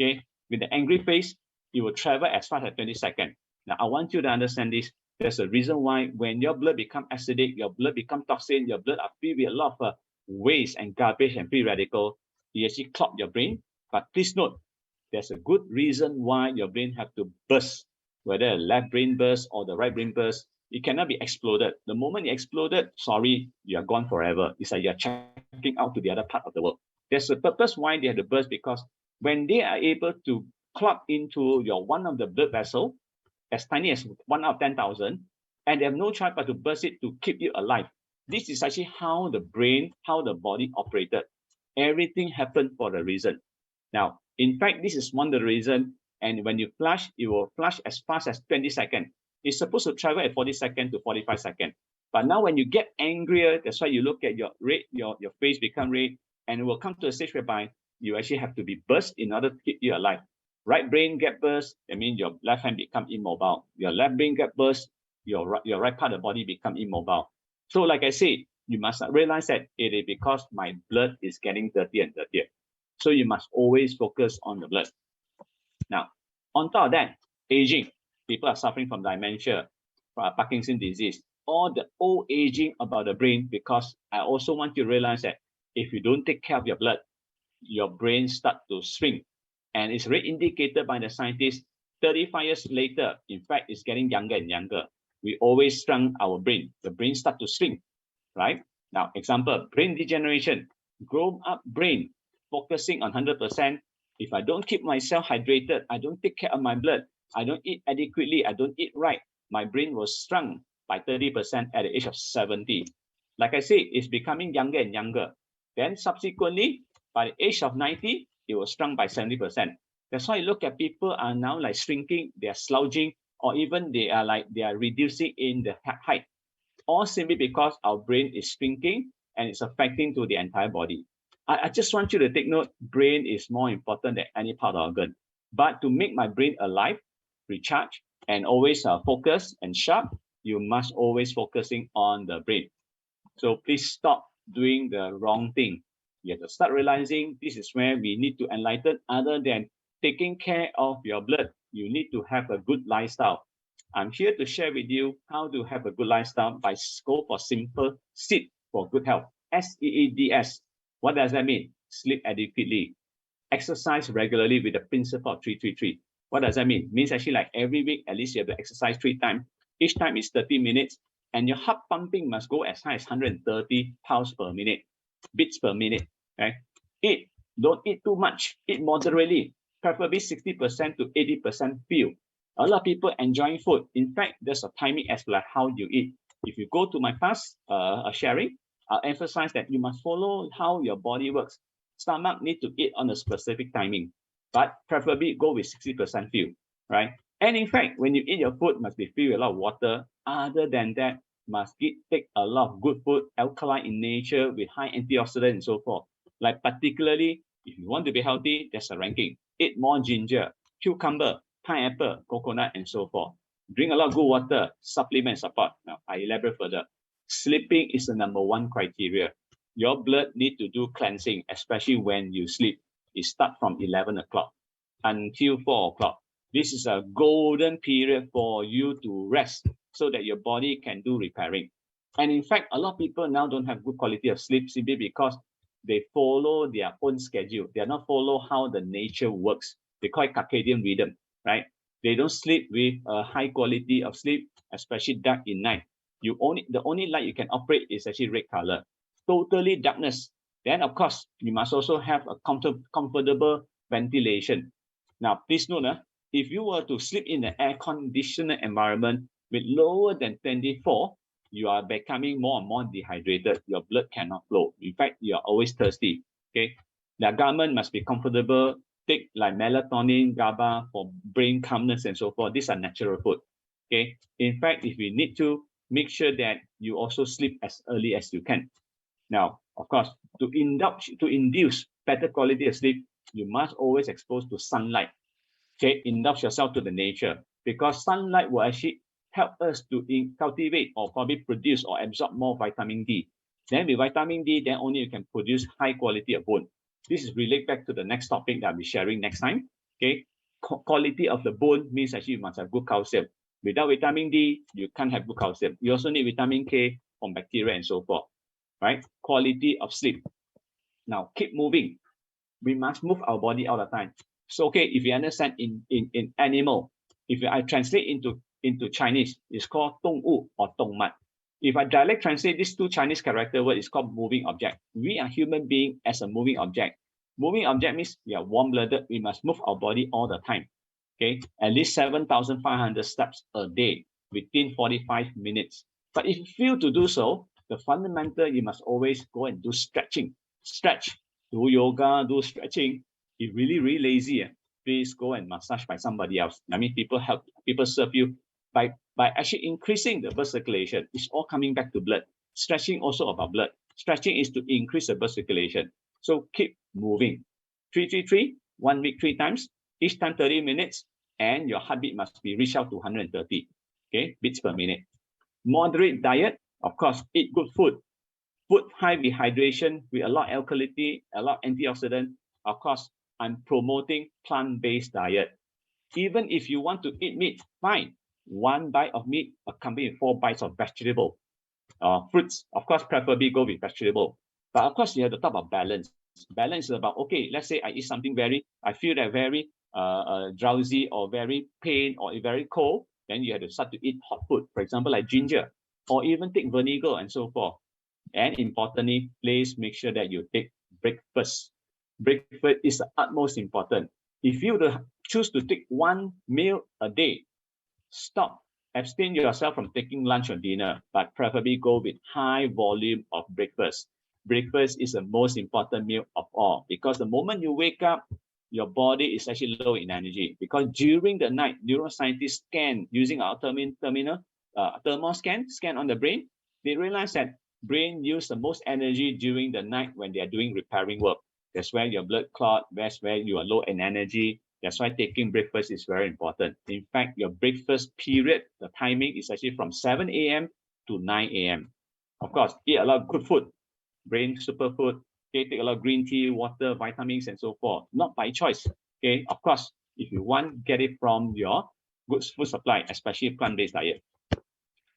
okay? With the angry face, it will travel as fast as 20 seconds. Now, I want you to understand this. There's a reason why when your blood becomes acidic, your blood becomes toxic, your blood are filled with a lot of waste and garbage and free radical, you actually clog your brain. But please note, there's a good reason why your brain have to burst, whether a left brain burst or the right brain burst. It cannot be exploded. The moment it exploded, sorry, you are gone forever. It's like you're checking out to the other part of the world. There's a purpose why they have to burst, because when they are able to clog into your one of the blood vessel, as tiny as 1 out of 10,000, and they have no choice but to burst it to keep you alive. This is actually how the brain, how the body operated. Everything happened for a reason. Now, in fact, this is one of the reasons, and when you flush, it will flush as fast as 20 seconds. It's supposed to travel at 40 seconds to 45 seconds. But now when you get angrier, that's why you look at your red, your face become red, and it will come to a stage whereby you actually have to be burst in order to keep you alive. Right brain get burst, that means your left hand become immobile. Your left brain get burst, your right part of the body become immobile. So like I said, you must realize that it is because my blood is getting dirtier and dirtier. So you must always focus on the blood. Now, on top of that, aging. People are suffering from dementia, Parkinson's disease, all the old aging about the brain, because I also want you to realize that if you don't take care of your blood, your brain starts to shrink. And it's already indicated by the scientists 35 years later, in fact, it's getting younger and younger. We always shrunk our brain. The brain starts to shrink, right? Now, example, brain degeneration, grown up brain, focusing on 100%. If I don't keep myself hydrated, I don't take care of my blood, I don't eat adequately, I don't eat right, my brain was shrunk by 30% at the age of 70. Like I say, it's becoming younger and younger. Then subsequently, by the age of 90, it was shrunk by 70%. That's why you look at people are now like shrinking, they are slouching, or even they are reducing in the height. All simply because our brain is shrinking and it's affecting to the entire body. I just want you to take note, brain is more important than any part of organ. But to make my brain alive, recharge, and always focus and sharp, you must always focusing on the brain. So please stop doing the wrong thing. You have to start realizing this is where we need to enlighten. Other than taking care of your blood, you need to have a good lifestyle. I'm here to share with you how to have a good lifestyle by scope for simple SEED for good health. SEEDS. What does that mean? Sleep adequately, exercise regularly with the principle of 333. What does that mean? Means actually like every week, at least you have to exercise 3 times. Each time is 30 minutes, and your heart pumping must go as high as 130 pounds per minute, beats per minute. Okay? Eat. Don't eat too much. Eat moderately, preferably 60% to 80% fuel. A lot of people enjoying food. In fact, there's a timing as well how you eat. If you go to my class sharing, I'll emphasize that you must follow how your body works. Stomach need to eat on a specific timing, but preferably go with 60% fuel, right? And in fact, when you eat your food, must be filled with a lot of water. Other than that, must take a lot of good food, alkaline in nature with high antioxidant and so forth. Like particularly, if you want to be healthy, there's a ranking. Eat more ginger, cucumber, pineapple, coconut, and so forth. Drink a lot of good water, supplement support. Now, I elaborate further. Sleeping is the number one criteria. Your blood need to do cleansing, especially when you sleep. It starts from 11 o'clock until 4 o'clock. This is a golden period for you to rest so that your body can do repairing. And in fact, a lot of people now don't have good quality of sleep simply because they follow their own schedule. They are not follow how the nature works. They call it circadian rhythm, right? They don't sleep with a high quality of sleep, especially dark in night. The only light you can operate is actually red color. Totally darkness. Then of course, you must also have a comfortable ventilation. Now, please note, if you were to sleep in an air-conditioned environment with lower than 24, you are becoming more and more dehydrated. Your blood cannot flow. In fact, you are always thirsty. Okay, the garment must be comfortable. Take like melatonin, GABA for brain calmness and so forth. These are natural food. Okay, in fact, if we need to, make sure that you also sleep as early as you can. Now, of course, to induce better quality of sleep, you must always expose to sunlight. Okay, indulge yourself to the nature, because sunlight will actually help us to cultivate or probably produce or absorb more vitamin D. Then with vitamin D, then only you can produce high quality of bone. This is related back to the next topic that I'll be sharing next time. Okay, quality of the bone means actually you must have good calcium. Without vitamin D, you can't have good calcium. You also need vitamin K from bacteria and so forth, right? Quality of sleep. Now, keep moving. We must move our body all the time. So, okay, if you understand in animal, if I translate into Chinese, it's called 动物 or 动漫. If I direct translate these two Chinese character words, it's called moving object. We are human being as a moving object. Moving object means we are warm-blooded. We must move our body all the time. Okay, at least 7,500 steps a day within 45 minutes. But if you fail to do so, the fundamental, you must always go and do stretching. Stretch, do yoga, do stretching. If really, really lazy, please go and massage by somebody else. I mean, people serve you by actually increasing the blood circulation. It's all coming back to blood. Stretching also about blood. Stretching is to increase the blood circulation. So keep moving. 3-3-3, 1 week 3 times. Each time 30 minutes, and your heartbeat must be reached out to 130, okay, beats per minute. Moderate diet, of course, eat good food. Food high with hydration, with a lot of alkalinity, a lot of antioxidant. Of course, I'm promoting plant-based diet. Even if you want to eat meat, fine. 1 bite of meat accompanied with 4 bites of vegetable. Fruits, of course, preferably go with vegetable. But of course, you have to talk about balance. Balance is about, okay, let's say I eat something I feel that very drowsy or very pain or very cold, then you have to start to eat hot food, for example, like ginger, or even take vinegar and so forth. And importantly, please make sure that you take breakfast. Breakfast is the utmost important. If you choose to take 1 meal a day, abstain yourself from taking lunch or dinner, but preferably go with high volume of breakfast. Breakfast is the most important meal of all, because the moment you wake up, your body is actually low in energy, because during the night, neuroscientists scan using our thermal scan on the brain. They realize that brain use the most energy during the night when they are doing repairing work. That's where your blood clot, that's where you are low in energy. That's why taking breakfast is very important. In fact, your breakfast period, the timing is actually from 7 a.m. to 9 a.m. Of course, eat a lot of good food, brain superfood. Okay, take a lot of green tea, water, vitamins, and so forth. Not by choice. Okay, of course, if you want, get it from your good food supply, especially plant-based diet.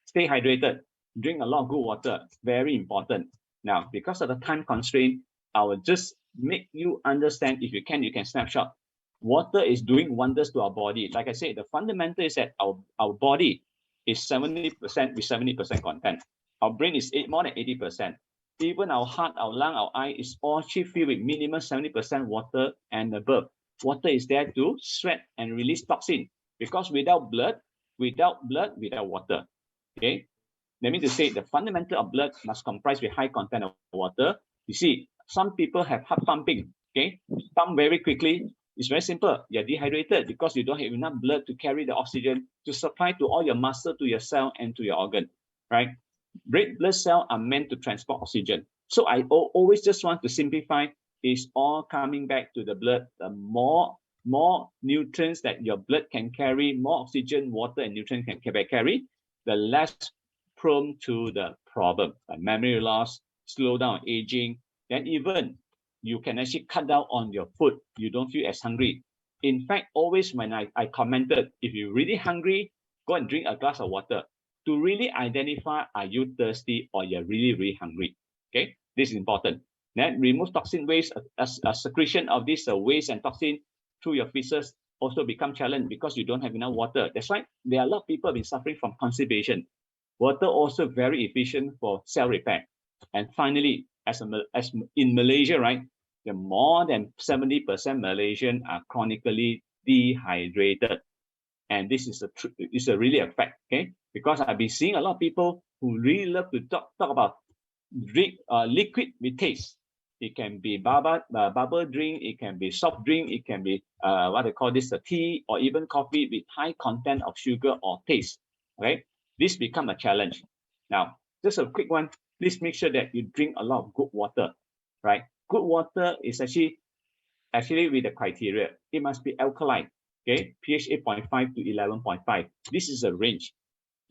Stay hydrated. Drink a lot of good water. Very important. Now, because of the time constraint, I will just make you understand. If you can snapshot. Water is doing wonders to our body. Like I said, the fundamental is that our body is 70% with 70% content. Our brain is more than 80%. Even our heart, our lung, our eye is all filled with minimum 70% water and above. Water is there to sweat and release toxin, because without water. Okay, let me just say the fundamental of blood must comprise with high content of water. You see, Some people have heart pumping, okay? Pump very quickly. It's very simple. You're dehydrated because you don't have enough blood to carry the oxygen to supply to all your muscle, to your cell, and to your organ, right? Red blood cells are meant to transport oxygen. So I always just want to simplify. It's all coming back to the blood. The more nutrients that your blood can carry, more oxygen, water, and nutrients can carry, the less prone to the problem, like memory loss, slow down aging. Then even you can actually cut down on your food. You don't feel as hungry. In fact, always when I commented, if you're really hungry, go and drink a glass of water to really identify, are you thirsty or you're really, really hungry? Okay, this is important. Then remove toxin waste, a secretion of this waste and toxin through your feces also become challenged because you don't have enough water. That's why there are a lot of people have been suffering from constipation. Water also very efficient for cell repair. And finally, as in Malaysia, right, the more than 70% Malaysians are chronically dehydrated. And this is really a fact, okay? Because I've been seeing a lot of people who really love to talk about drink liquid with taste. It can be bubble drink, it can be soft drink, it can be what they call this, a tea, or even coffee with high content of sugar or taste, right? This become a challenge. Now, just a quick one, please make sure that you drink a lot of good water, right? Good water is actually with the criteria. It must be alkaline, okay? pH 8.5 to 11.5. This is a range.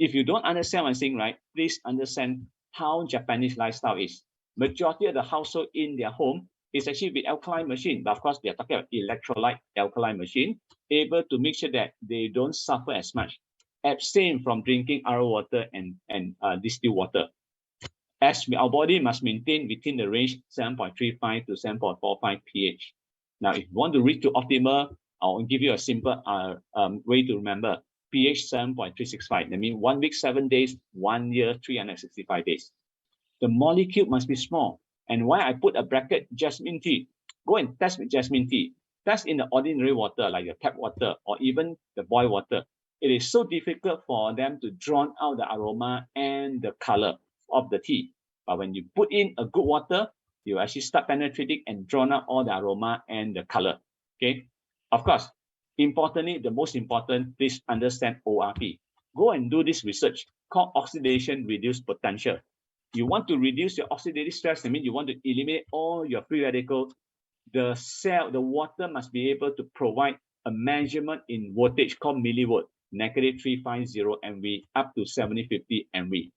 If you don't understand what I'm saying, right, please understand how Japanese lifestyle is. Majority of the household in their home is actually with alkaline machine, but of course they're talking about electrolyte alkaline machine, able to make sure that they don't suffer as much. Abstain from drinking RO water and distilled water. As our body must maintain within the range 7.35 to 7.45 pH. Now, if you want to reach to optimal, I'll give you a simple way to remember. pH 7.365. That means 1 week, 7 days, 1 year, 365 days. The molecule must be small. And why I put a bracket, jasmine tea. Go and test with jasmine tea. Test in the ordinary water, like your tap water, or even the boiled water. It is so difficult for them to draw out the aroma and the color of the tea. But when you put in a good water, you actually start penetrating and draw out all the aroma and the color. Okay. Of course, importantly, the most important, please understand ORP. Go and do this research called oxidation reduced potential. You want to reduce your oxidative stress, that means you want to eliminate all your free radicals. The water must be able to provide a measurement in voltage called millivolt, negative 350 MV up to 7050 MV.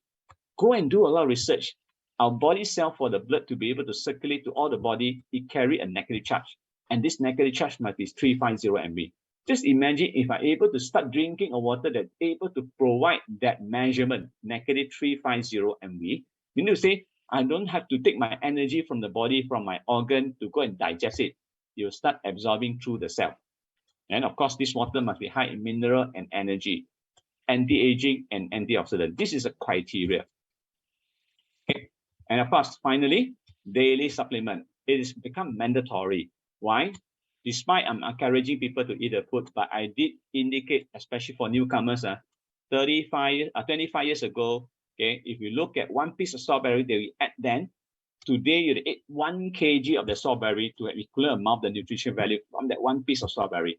Go and do a lot of research. Our body cell, for the blood to be able to circulate to all the body, it carry a negative charge. And this negative charge must be 350 MV. Just imagine if I'm able to start drinking a water that's able to provide that measurement, negative 350 MV. You need to say, I don't have to take my energy from the body, from my organ to go and digest it. You start absorbing through the cell. And of course, this water must be high in mineral and energy, anti-aging and antioxidant. This is a criteria. Okay. And of course, finally, daily supplement. It is become mandatory. Why? Despite I'm encouraging people to eat the food, but I did indicate, especially for newcomers, 25 years ago, okay, if you look at one piece of strawberry that we add then, today you eat 1 kg of the strawberry to have equivalent amount of the nutrition value from that one piece of strawberry.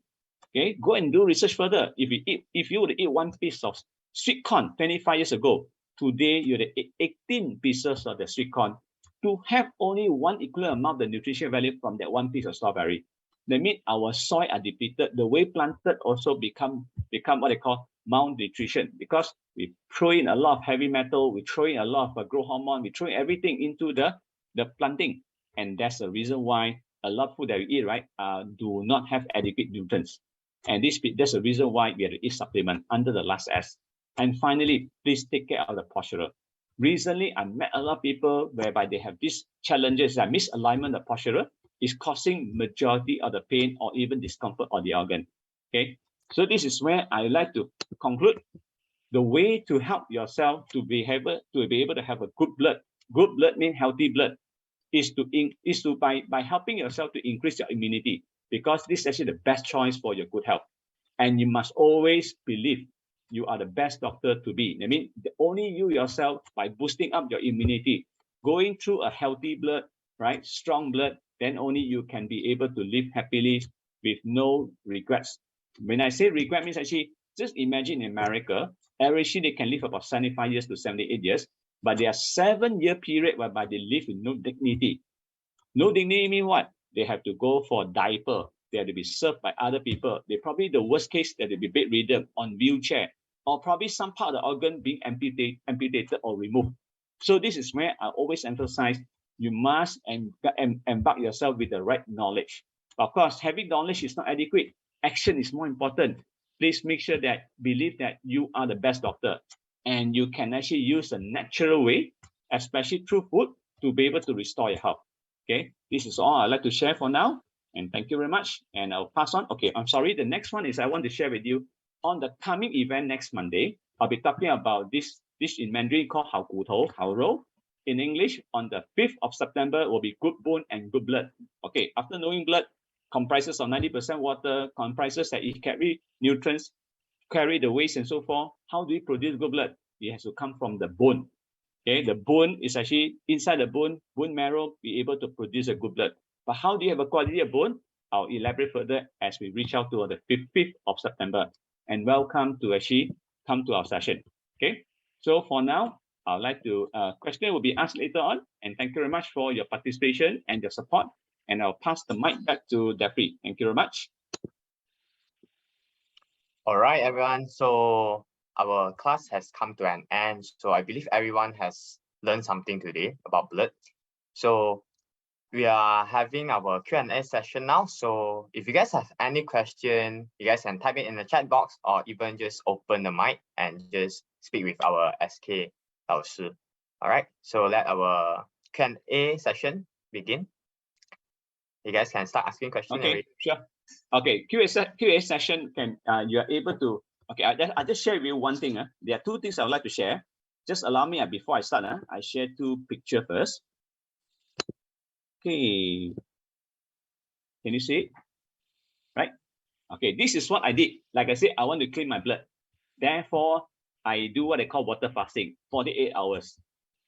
Okay, go and do research further. If you would eat one piece of sweet corn 25 years ago, today you would eat 18 pieces of the sweet corn to have only one equivalent amount of the nutrition value from that one piece of strawberry. That means our soil are depleted. The way planted also become what they call malnutrition, because we throw in a lot of heavy metal, we throw in a lot of growth hormone, we throw everything into the planting. And that's the reason why a lot of food that we eat, right, do not have adequate nutrients. And that's the reason why we have to eat supplement under the last S. And finally, please take care of the posture. Recently, I met a lot of people whereby they have these challenges, that misalignment of posture is causing majority of the pain or even discomfort of the organ. Okay, so this is where I like to conclude. The way to help yourself to be able to have a good blood. Good blood means healthy blood. Is by helping yourself to increase your immunity, because this is actually the best choice for your good health. And you must always believe you are the best doctor to be. I mean, only you yourself, by boosting up your immunity, going through a healthy blood, right? Strong blood, then only you can be able to live happily with no regrets. When I say regret means actually, just imagine in America, averagely they can live about 75 years to 78 years, but there are 7-year period whereby they live with no dignity. No dignity mean what? They have to go for a diaper. They have to be served by other people. They probably the worst case that they be bedridden on wheelchair, or probably some part of the organ being amputated or removed. So this is where I always emphasize you must embark yourself with the right knowledge. Of course, having knowledge is not adequate. Action is more important. Please make sure that believe that you are the best doctor and you can actually use a natural way, especially through food, to be able to restore your health. Okay, this is all I'd like to share for now. And thank you very much. And I'll pass on. Okay, I'm sorry. The next one is I want to share with you on the coming event next Monday. I'll be talking about this dish in Mandarin called 好骨头, 好肉. In English, on the 5th of September will be good bone and good blood. Okay, after knowing blood comprises of 90% water, comprises that it carry nutrients, carry the waste and so forth. How do we produce good blood? It has to come from the bone. Okay, the bone is actually inside the bone marrow, be able to produce a good blood. But how do you have a quality of bone? I'll elaborate further as we reach out to the 5th of September. And welcome to actually come to our session. Okay, so for now, I'd like to, question will be asked later on. And thank you very much for your participation and your support. And I'll pass the mic back to Jeffrey. Thank you very much. All right, everyone. So our class has come to an end. So I believe everyone has learned something today about blood. So we are having our Q&A session now. So if you guys have any question, you guys can type it in the chat box or even just open the mic and just speak with our SK 老师. All right, so let our Q&A session begin. You guys can start asking questions. Okay, already. sure. Okay, QA session can you are able to. Okay, I just share with you one thing. There are two things I would like to share. Just allow me before I start. I share two pictures first. Okay, can you see it? Right. Okay, this is what I did. Like I said, I want to clean my blood. Therefore, I do what they call water fasting, 48 hours.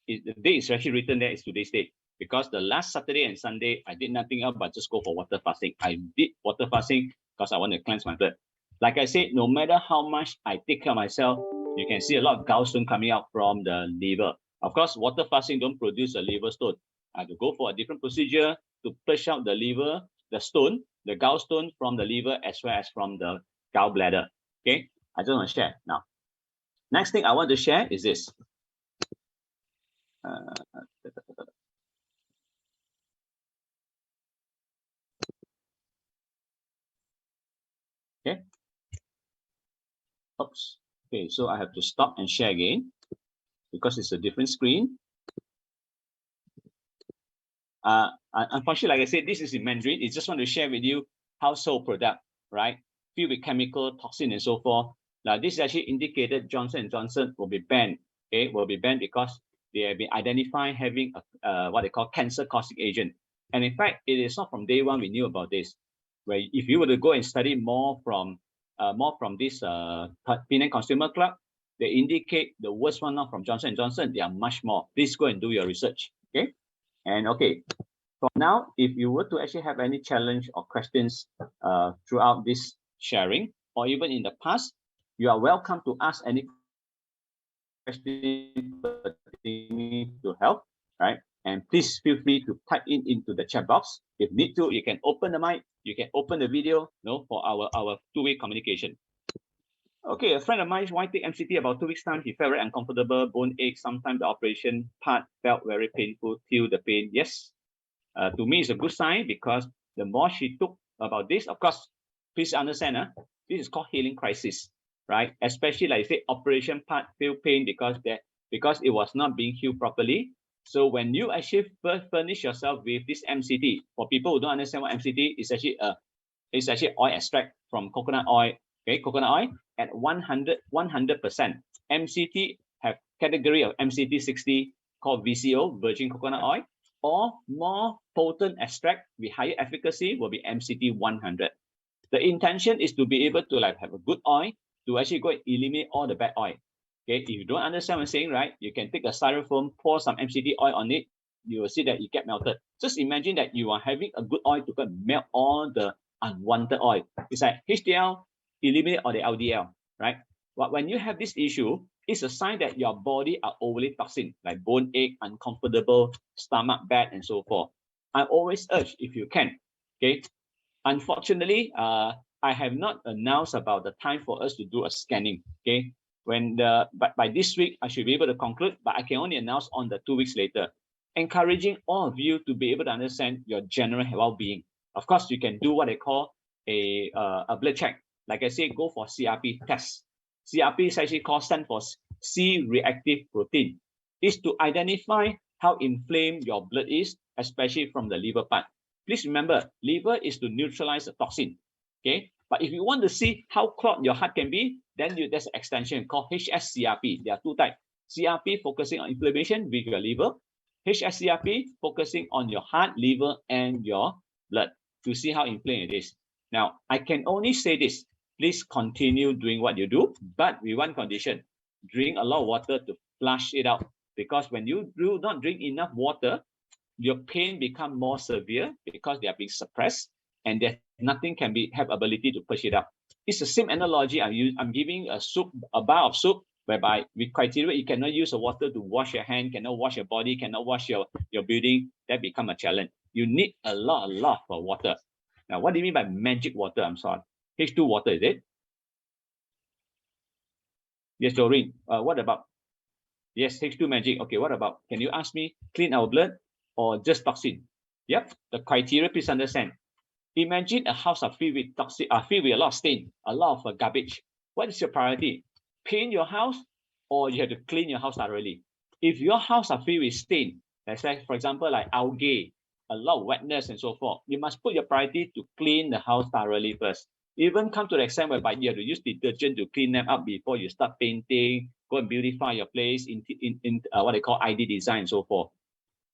The date is actually written there is today's date. Because the last Saturday and Sunday, I did nothing else but just go for water fasting. I did water fasting because I want to cleanse my blood. Like I said, no matter how much I take care of myself, you can see a lot of gallstone coming out from the liver. Of course, water fasting don't produce a liver stone. I have to go for a different procedure to push out the liver, the stone, the gallstone from the liver as well as from the gallbladder. Okay, I just want to share now. Next thing I want to share is this. Okay. Oops. Okay, so I have to stop and share again because it's a different screen. Unfortunately, like I said, this is in Mandarin. I just want to share with you household product, right? Filled with chemical, toxin, and so forth. Now, this is actually indicated Johnson & Johnson will be banned. Okay, will be banned because they have been identified having what they call cancer-causing agent. And in fact, it is not from day one we knew about this. Where if you were to go and study more from this Penang Consumer Club, they indicate the worst one not from Johnson & Johnson. There are much more. Please go and do your research. Okay. And okay, for now, if you were to actually have any challenge or questions throughout this sharing, or even in the past, you are welcome to ask any question to help, right? And please feel free to type into the chat box. If need to, you can open the mic, you can open the video, for our two-way communication. Okay, a friend of mine wanted to take MCT about 2 weeks' time. He felt very uncomfortable, bone ache. Sometimes the operation part felt very painful till the pain. Yes, to me, it's a good sign because the more she took about this, of course, please understand, this is called healing crisis, right? Especially like I say, operation part feel pain because it was not being healed properly. So when you actually furnish yourself with this MCT, for people who don't understand what MCT is, it's actually oil extract from coconut oil. Okay, coconut oil at 100%. MCT have category of MCT 60 called VCO, virgin coconut oil, or more potent extract with higher efficacy will be MCT 100. The intention is to be able to have a good oil to actually go and eliminate all the bad oil. Okay, if you don't understand what I'm saying, right, you can take a styrofoam, pour some MCT oil on it, you will see that it get melted. Just imagine that you are having a good oil to go and melt all the unwanted oil. It's like HDL, eliminate all the LDL, right? But when you have this issue, it's a sign that your body are overly toxic, like bone ache, uncomfortable, stomach bad, and so forth. I always urge, if you can, okay? Unfortunately, I have not announced about the time for us to do a scanning, okay? But by this week, I should be able to conclude, but I can only announce on the 2 weeks later. Encouraging all of you to be able to understand your general well-being. Of course, you can do what they call a blood check. Like I say, go for CRP test. CRP is actually stand for C-reactive protein. It's to identify how inflamed your blood is, especially from the liver part. Please remember, liver is to neutralize the toxin. Okay, but if you want to see how clogged your heart can be, then there's an extension called HSCRP. There are two types. CRP focusing on inflammation with your liver. HSCRP focusing on your heart, liver, and your blood to see how inflamed it is. Now, I can only say this. Please continue doing what you do, but with one condition. Drink a lot of water to flush it out. Because when you do not drink enough water, your pain become more severe because they are being suppressed, and there's nothing can have ability to push it up. It's the same analogy I'm giving a bar of soup, whereby with criteria you cannot use the water to wash your hand, cannot wash your body, cannot wash your building. That become a challenge. You need a lot of water. Now, what do you mean by magic water? I'm sorry. H2 water, is it? Yes, Doreen. What about? Yes, H2 magic. Okay, what about? Can you ask me clean our blood or just toxin? Yep, the criteria, please understand. Imagine a house filled with toxic, filled with a lot of stain, a lot of garbage. What is your priority? Paint your house, or you have to clean your house thoroughly? If your house are filled with stain, let's say, for example, like algae, a lot of wetness and so forth, you must put your priority to clean the house thoroughly first. Even come to the extent whereby you have to use detergent to clean them up before you start painting, go and beautify your place in what they call ID design and so forth.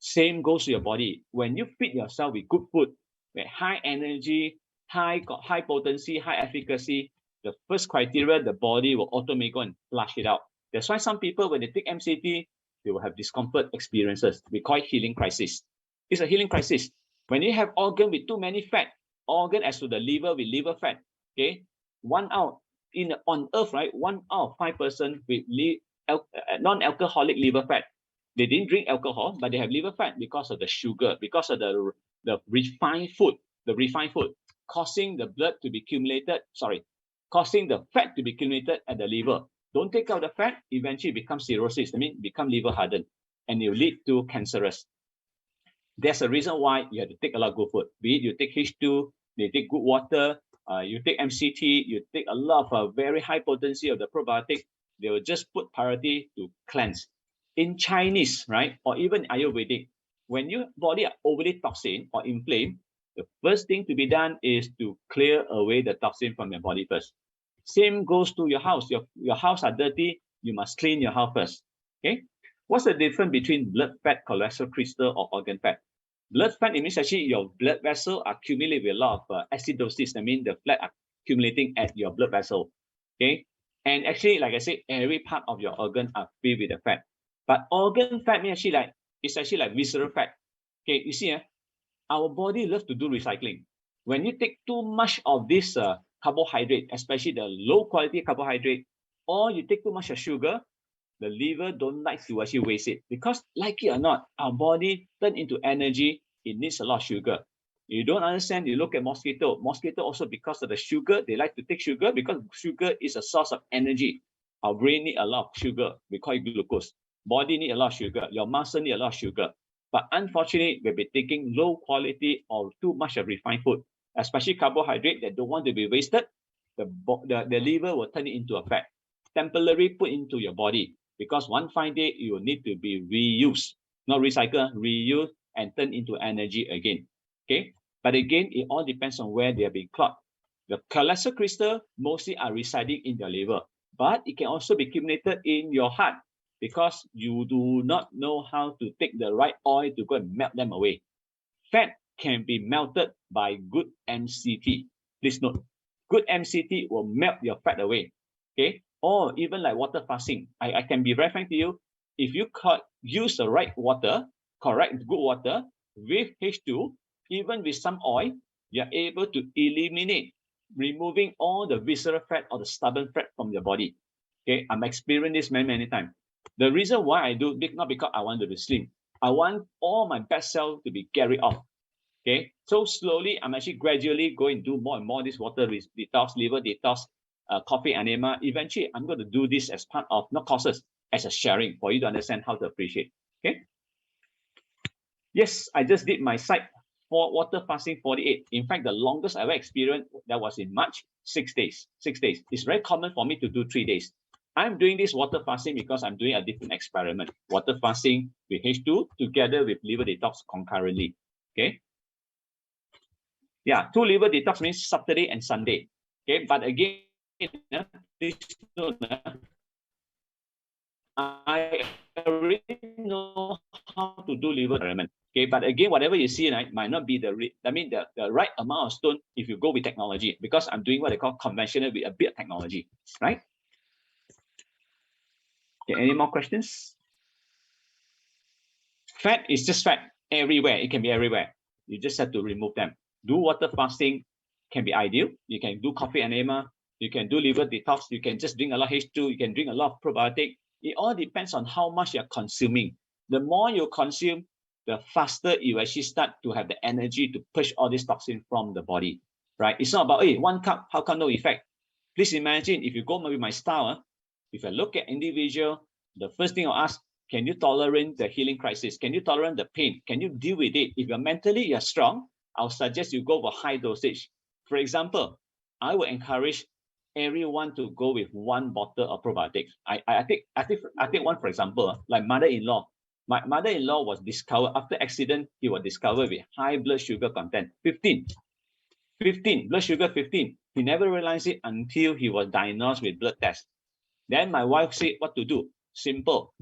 Same goes to your body. When you feed yourself with good food, with high energy, high potency, high efficacy, the first criteria, the body will automatically go and flush it out. That's why some people, when they take MCT, they will have discomfort experiences. We call it healing crisis. It's a healing crisis. When you have organ with too many fat, organ as to the liver with liver fat, okay, on earth, right, 1 out of 5 person with non-alcoholic liver fat. They didn't drink alcohol, but they have liver fat because of the sugar, because of the refined food, causing the blood to be accumulated, causing the fat to be accumulated at the liver. Don't take out the fat, eventually become cirrhosis, become liver hardened, and it will lead to cancerous. There's a reason why you have to take a lot of good food. Be it you take H2, you take good water, you take MCT, you take a lot of very high potency of the probiotic. They will just put priority to cleanse. In Chinese, right, or even Ayurvedic, when your body are overly toxin or inflamed, the first thing to be done is to clear away the toxin from your body first. Same goes to your house. Your house are dirty, you must clean your house first. Okay. What's the difference between blood fat, cholesterol crystal, or organ fat? Blood fat, it means actually your blood vessel accumulate with a lot of acidosis. I mean, the fat accumulating at your blood vessel. Okay. And actually, like I said, every part of your organ are filled with the fat. But organ fat means it's actually like visceral fat. Okay, you see, our body loves to do recycling. When you take too much of this carbohydrate, especially the low quality carbohydrate, or you take too much of sugar, the liver don't like to actually waste it, because like it or not, our body turn into energy. It needs a lot of sugar. You don't understand. You look at mosquito. Mosquito also, because of the sugar, they like to take sugar because sugar is a source of energy. Our brain need a lot of sugar. We call it glucose. Body need a lot of sugar. Your muscle need a lot of sugar. But unfortunately, we'll be taking low quality or too much of refined food, especially carbohydrate that don't want to be wasted. The liver will turn it into a fat, temporarily put into your body, because one fine day it will need to be reused, not recycled, reused, and turn into energy again. Okay, but again, it all depends on where they are being clogged. The cholesterol crystal mostly are residing in your liver, but it can also be accumulated in your heart, because you do not know how to take the right oil to go and melt them away. Fat can be melted by good MCT. Please note, good MCT will melt your fat away. Okay, or even like water fasting. I can be very frank to you. If you use the right water, correct, good water with H2, even with some oil, you're able to eliminate, removing all the visceral fat or the stubborn fat from your body. Okay, I'm experiencing this many, many times. The reason why I do, not because I want to be slim. I want all my bad cells to be carried off. Okay, so slowly, I'm actually gradually going to do more and more this water detox, liver detox, coffee enema. Eventually, I'm going to do this as part of, not courses, as a sharing for you to understand how to appreciate. Okay. Yes, I just did my site for water fasting 48. In fact, the longest I ever experienced, that was in March, 6 days. 6 days. It's very common for me to do 3 days. I'm doing this water fasting because I'm doing a different experiment. Water fasting with H2 together with liver detox concurrently. Okay. Yeah, 2 liver detox means Saturday and Sunday. Okay, but again, please note, I already know how to do liver experiment. Okay, but again, whatever you see, right, might not be the right amount of stone if you go with technology, because I'm doing what they call conventional with a bit of technology, right? Okay, any more questions? Fat is just fat everywhere. It can be everywhere. You just have to remove them. Do water fasting can be ideal. You can do coffee enema. You can do liver detox. You can just drink a lot of H2. You can drink a lot of probiotic. It all depends on how much you're consuming. The more you consume, the faster you actually start to have the energy to push all this toxin from the body, right? It's not about, hey, 1 cup, how come no effect? Please imagine if you go with my style, if I look at individual, the first thing I'll ask, can you tolerate the healing crisis? Can you tolerate the pain? Can you deal with it? If you're strong, I'll suggest you go for high dosage. For example, I will encourage everyone to go with 1 bottle of probiotics. I take one for example, like mother-in-law. My mother-in-law was discovered after accident. He was discovered with high blood sugar content, 15, blood sugar 15. He never realized it until he was diagnosed with blood test. Then my wife said what to do. Simple.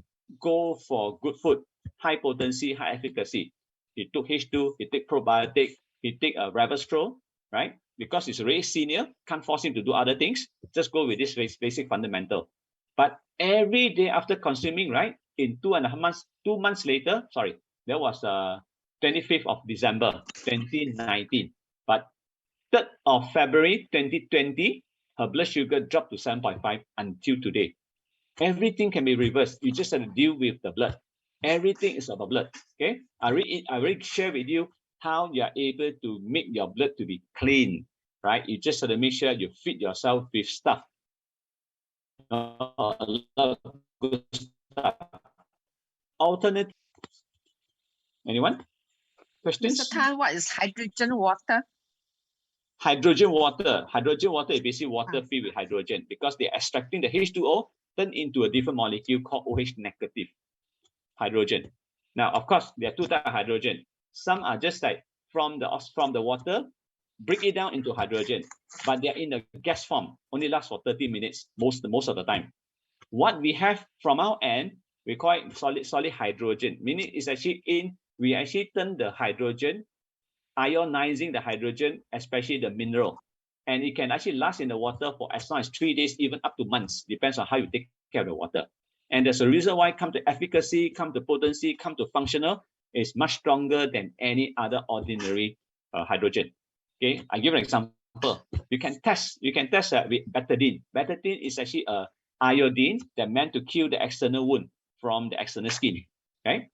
Go for good food, high potency, high efficacy. He took H2, he take probiotic, he take a Revastro, right? Because he's already senior, can't force him to do other things. Just go with this basic fundamental. But every day after consuming, right, in 2.5 months, 2 months later, sorry, that was 25th of December, 2019. But 3rd of February, 2020, her blood sugar dropped to 7.5 until today. Everything can be reversed. You just have to deal with the blood. Everything is about blood. Okay. I already share with you how you are able to make your blood to be clean, right? You just have to make sure you feed yourself with stuff. A lot of good stuff. Alternative. Anyone? Questions? Mr. Tan, what is hydrogen water? Hydrogen water. Hydrogen water is basically water filled with hydrogen, because they're extracting the H2O, turn into a different molecule called OH negative hydrogen. Now, of course, there are 2 types of hydrogen. Some are just like from the water, break it down into hydrogen, but they're in the gas form, only lasts for 30 minutes most of the time. What we have from our end, we call it solid hydrogen, meaning it's actually we actually turn the hydrogen, ionizing the hydrogen, especially the mineral. And it can actually last in the water for as long as 3 days, even up to months, depends on how you take care of the water. And there's a reason why come to efficacy, come to potency, come to functional, is much stronger than any other ordinary hydrogen. Okay, I give an example. You can test with betadine. Betadine is actually a iodine that meant to kill the external wound from the external skin. Okay,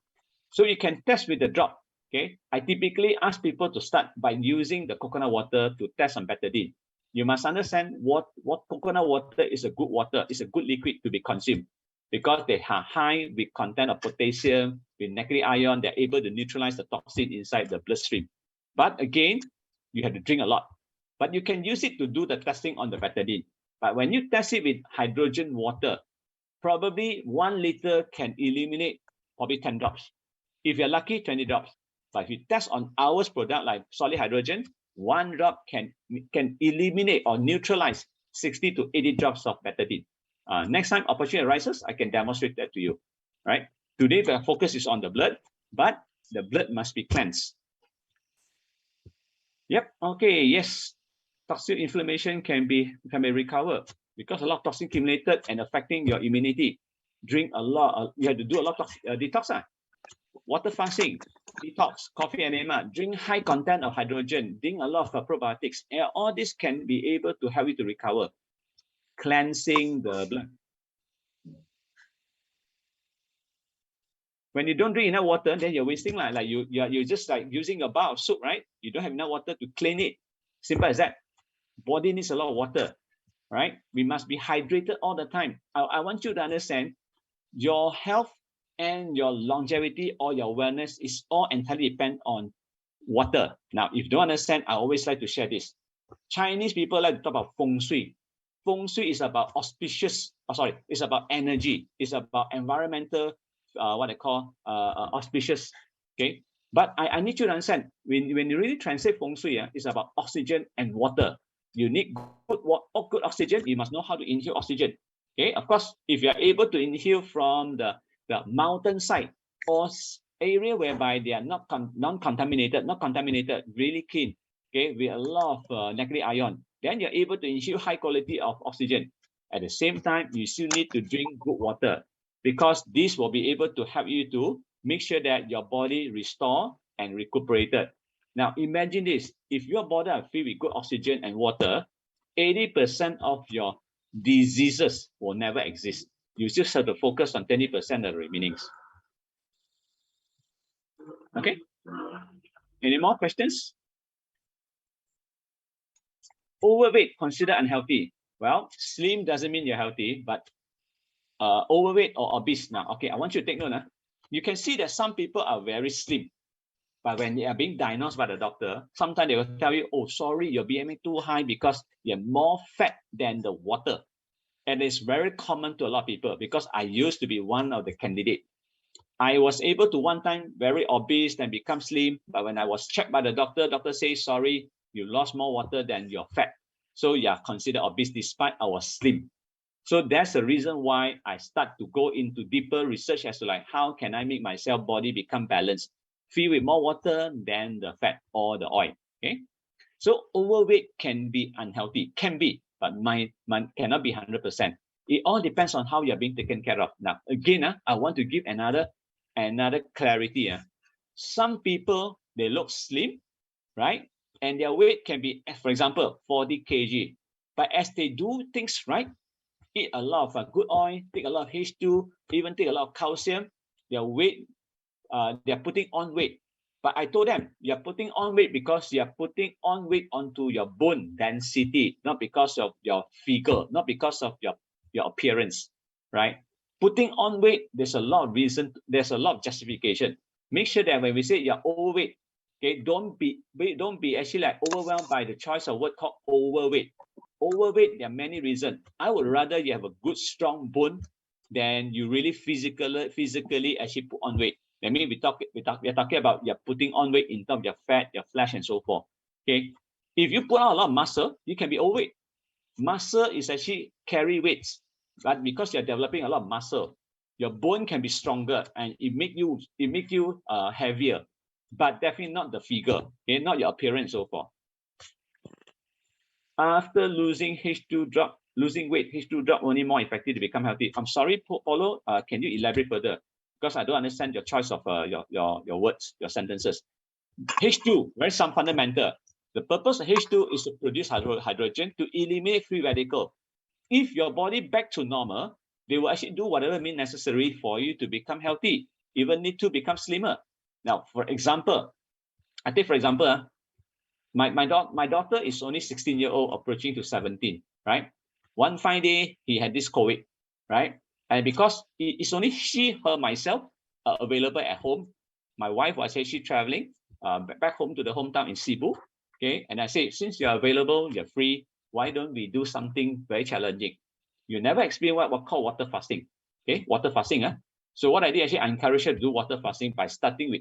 so you can test with the drop. Okay, I typically ask people to start by using the coconut water to test on betadine. You must understand what coconut water is a good water, is a good liquid to be consumed, because they are high with content of potassium, with negative ion, they're able to neutralize the toxin inside the bloodstream. But again, you have to drink a lot. But you can use it to do the testing on the betadine. But when you test it with hydrogen water, probably 1 liter can eliminate probably 10 drops. If you're lucky, 20 drops. But if you test on ours product like solid hydrogen, 1 drop can eliminate or neutralize 60 to 80 drops of betadine. Next time opportunity arises, I can demonstrate that to you. Right? Today the focus is on the blood, but the blood must be cleansed. Yep. Okay. Yes. Toxic inflammation can be recovered because a lot of toxin accumulated and affecting your immunity. Drink a lot. You have to do a lot of detox. water fasting, detox, coffee enema, drink high content of hydrogen, drink a lot of probiotics. All this can be able to help you to recover, cleansing the blood. When you don't drink enough water, then you're wasting like you're just like using a bar of soap, right? You don't have enough water to clean it. Simple as that. Body needs a lot of water, right? We must be hydrated all the time. I want you to understand your health and your longevity or your wellness is all entirely depend on water. Now, if you don't understand, I always like to share this. Chinese people like to talk about feng shui. Feng shui is about auspicious, it's about energy. It's about environmental, what I call auspicious, okay? But I need you to understand, when you really translate feng shui, it's about oxygen and water. You need good oxygen, you must know how to inhale oxygen. Okay, of course, if you are able to inhale from the mountainside or area whereby they are not contaminated, really clean, okay, with a lot of negative ion, then you're able to inhale high quality of oxygen. At the same time, you still need to drink good water because this will be able to help you to make sure that your body restore and recuperated. Now, imagine this, if your body are filled with good oxygen and water, 80% of your diseases will never exist. You just have to focus on 20% of the remainings. Okay? Any more questions? Overweight considered unhealthy. Well, slim doesn't mean you're healthy, but overweight or obese. Now, okay, I want you to take note. You can see that some people are very slim, but when they are being diagnosed by the doctor, sometimes they will tell you, oh, sorry, your BMI too high because you're more fat than the water. And it's very common to a lot of people because I used to be one of the candidates. I was able to one time very obese and become slim, but when I was checked by the doctor says, sorry, you lost more water than your fat. So you are considered obese despite I was slim. So that's the reason why I start to go into deeper research as to like, how can I make myself body become balanced, filled with more water than the fat or the oil, okay? So overweight can be unhealthy, can be, but mine cannot be 100%. It all depends on how you're being taken care of. Now, again, I want to give another clarity. Some people, they look slim, right? And their weight can be, for example, 40 kg. But as they do things right, eat a lot of good oil, take a lot of H2, even take a lot of calcium, their weight, they're putting on weight. But I told them, you're putting on weight because you're putting on weight onto your bone density, not because of your figure, not because of your appearance, right? Putting on weight, there's a lot of reason, there's a lot of justification. Make sure that when we say you're overweight, okay, don't be actually like overwhelmed by the choice of word called overweight. Overweight, there are many reasons. I would rather you have a good, strong bone than you really physically actually put on weight. I mean, we're talking about you're putting on weight in terms of your fat, your flesh, and so forth. Okay, if you put on a lot of muscle, you can be overweight. Muscle is actually carry weights, but because you're developing a lot of muscle, your bone can be stronger and it make you heavier, but definitely not the figure. Okay, not your appearance, and so forth. After losing weight, H2 drop only more effective to become healthy. I'm sorry, Paulo, can you elaborate further? Because I don't understand your choice of your words, your sentences. H2, very some fundamental. The purpose of H2 is to produce hydrogen to eliminate free radical. If your body back to normal, they will actually do whatever means necessary for you to become healthy, even need to become slimmer. Now, for example, my daughter is only 16-year-old, approaching to 17, right? One fine day, he had this COVID, right? And because it's only myself available at home, my wife was actually traveling back home to the hometown in Cebu, okay? And I said, since you're available, you're free, why don't we do something very challenging? You never experienced what called water fasting, okay? Water fasting, So what I did, actually, I encouraged her to do water fasting by starting with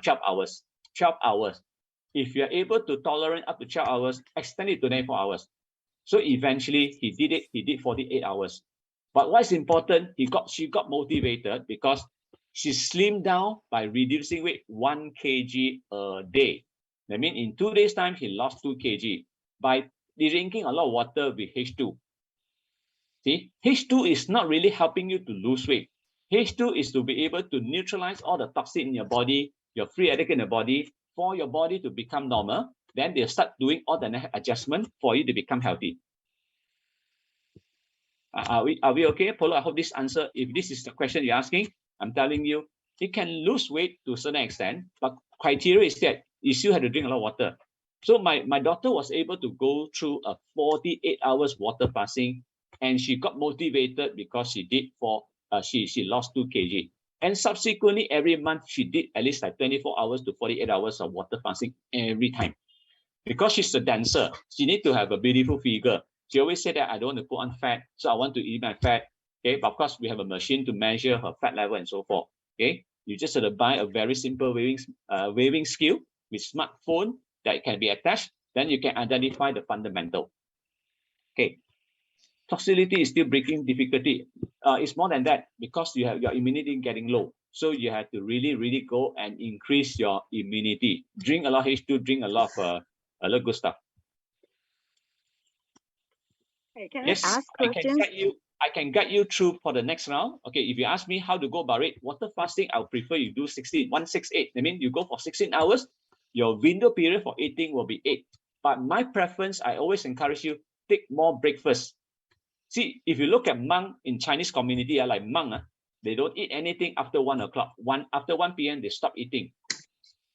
12 hours. 12 hours. If you're able to tolerate up to 12 hours, extend it to 24 hours. So eventually he did it. He did 48 hours. But what's important, she got motivated because she slimmed down by reducing weight 1 kg a day. That means in 2 days' time, he lost 2 kg by drinking a lot of water with H2. See, H2 is not really helping you to lose weight. H2 is to be able to neutralize all the toxin in your body, your free radical in the body, for your body to become normal. Then they'll start doing all the adjustment for you to become healthy. Are we okay, Polo? I hope this answer, if this is the question you're asking, I'm telling you, it can lose weight to a certain extent, but criteria is that you still have to drink a lot of water. So my daughter was able to go through a 48 hours water fasting, and she got motivated because she did she lost 2 kg. And subsequently, every month she did at least like 24 hours to 48 hours of water fasting every time. Because she's a dancer, she need to have a beautiful figure. She always said that I don't want to put on fat, so I want to eat my fat. Okay, but of course we have a machine to measure her fat level and so forth. Okay, you just have to buy a very simple weighing scale with smartphone that can be attached. Then you can identify the fundamental. Okay, toxicity is still breaking difficulty. It's more than that because you have your immunity getting low. So you have to really go and increase your immunity. Drink a lot of H2, drink a lot of good stuff. Hey, can Yes, I ask I questions? can guide you through for the next round. Okay, if you ask me how to go about it, water fasting, I'll prefer you do 168. I mean, you go for 16 hours, your window period for eating will be 8. But my preference, I always encourage you, take more breakfast. See, if you look at monk in Chinese community, like monk, they don't eat anything after 1 o'clock. After 1 p.m., they stop eating.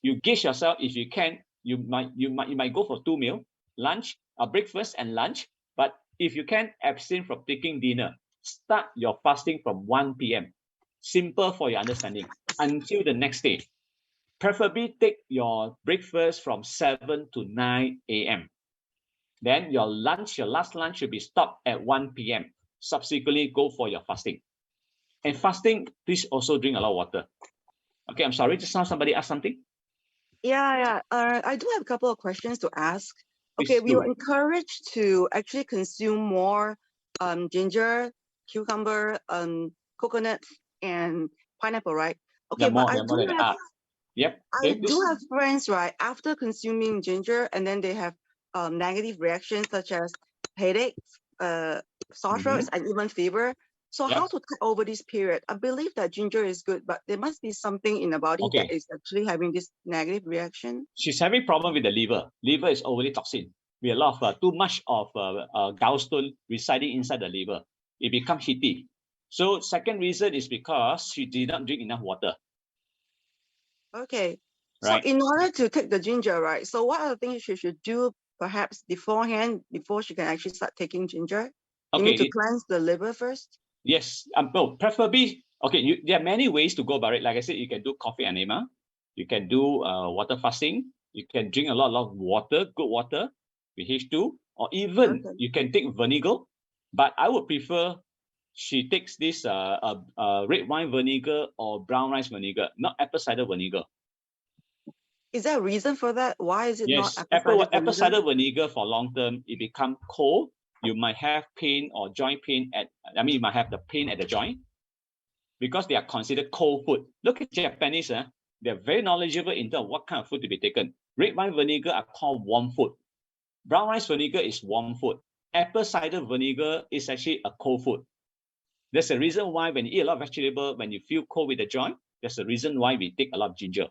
You gauge yourself, if you can, you might go for 2 meals, lunch, breakfast and lunch. But if you can, abstain from taking dinner. Start your fasting from 1 p.m. Simple for your understanding until the next day. Preferably take your breakfast from 7 to 9 a.m. Then your last lunch should be stopped at 1 p.m. Subsequently, go for your fasting. And fasting, please also drink a lot of water. Okay, I'm sorry, just now somebody asked something. Yeah. I do have a couple of questions to ask. Okay, Please we do. were encouraged to actually consume more ginger, cucumber, coconut, and pineapple, right? Okay, but I do have Yep. I do have friends, right? After consuming ginger, and then they have negative reactions such as headaches, sore throats, and even fever. So Yep. how to get over this period? I believe that ginger is good, but there must be something in the body that is actually having this negative reaction. She's having problem with the liver. Liver is overly toxin. We have a lot of too much of gallstone residing inside the liver. It becomes heaty. So second reason is because she did not drink enough water. Okay. Right. So in order to take the ginger, right? So what are the things she should do perhaps beforehand before she can actually start taking ginger? You need to cleanse the liver first? Yes. No, preferably, okay, there are many ways to go about it. Like I said, you can do coffee enema. You can do water fasting. You can drink a lot of water, good water with H2, or even you can take vinegar. But I would prefer she takes this red wine vinegar or brown rice vinegar, not apple cider vinegar. Is there a reason for that? Why is it not apple cider vinegar for long term? It become cold. You might have pain or joint pain you might have the pain at the joint because they are considered cold food. Look at Japanese, they're very knowledgeable in terms of what kind of food to be taken. Red wine vinegar are called warm food. Brown rice vinegar is warm food. Apple cider vinegar is actually a cold food. There's a reason why when you eat a lot of vegetable, when you feel cold with the joint, there's a reason why we take a lot of ginger.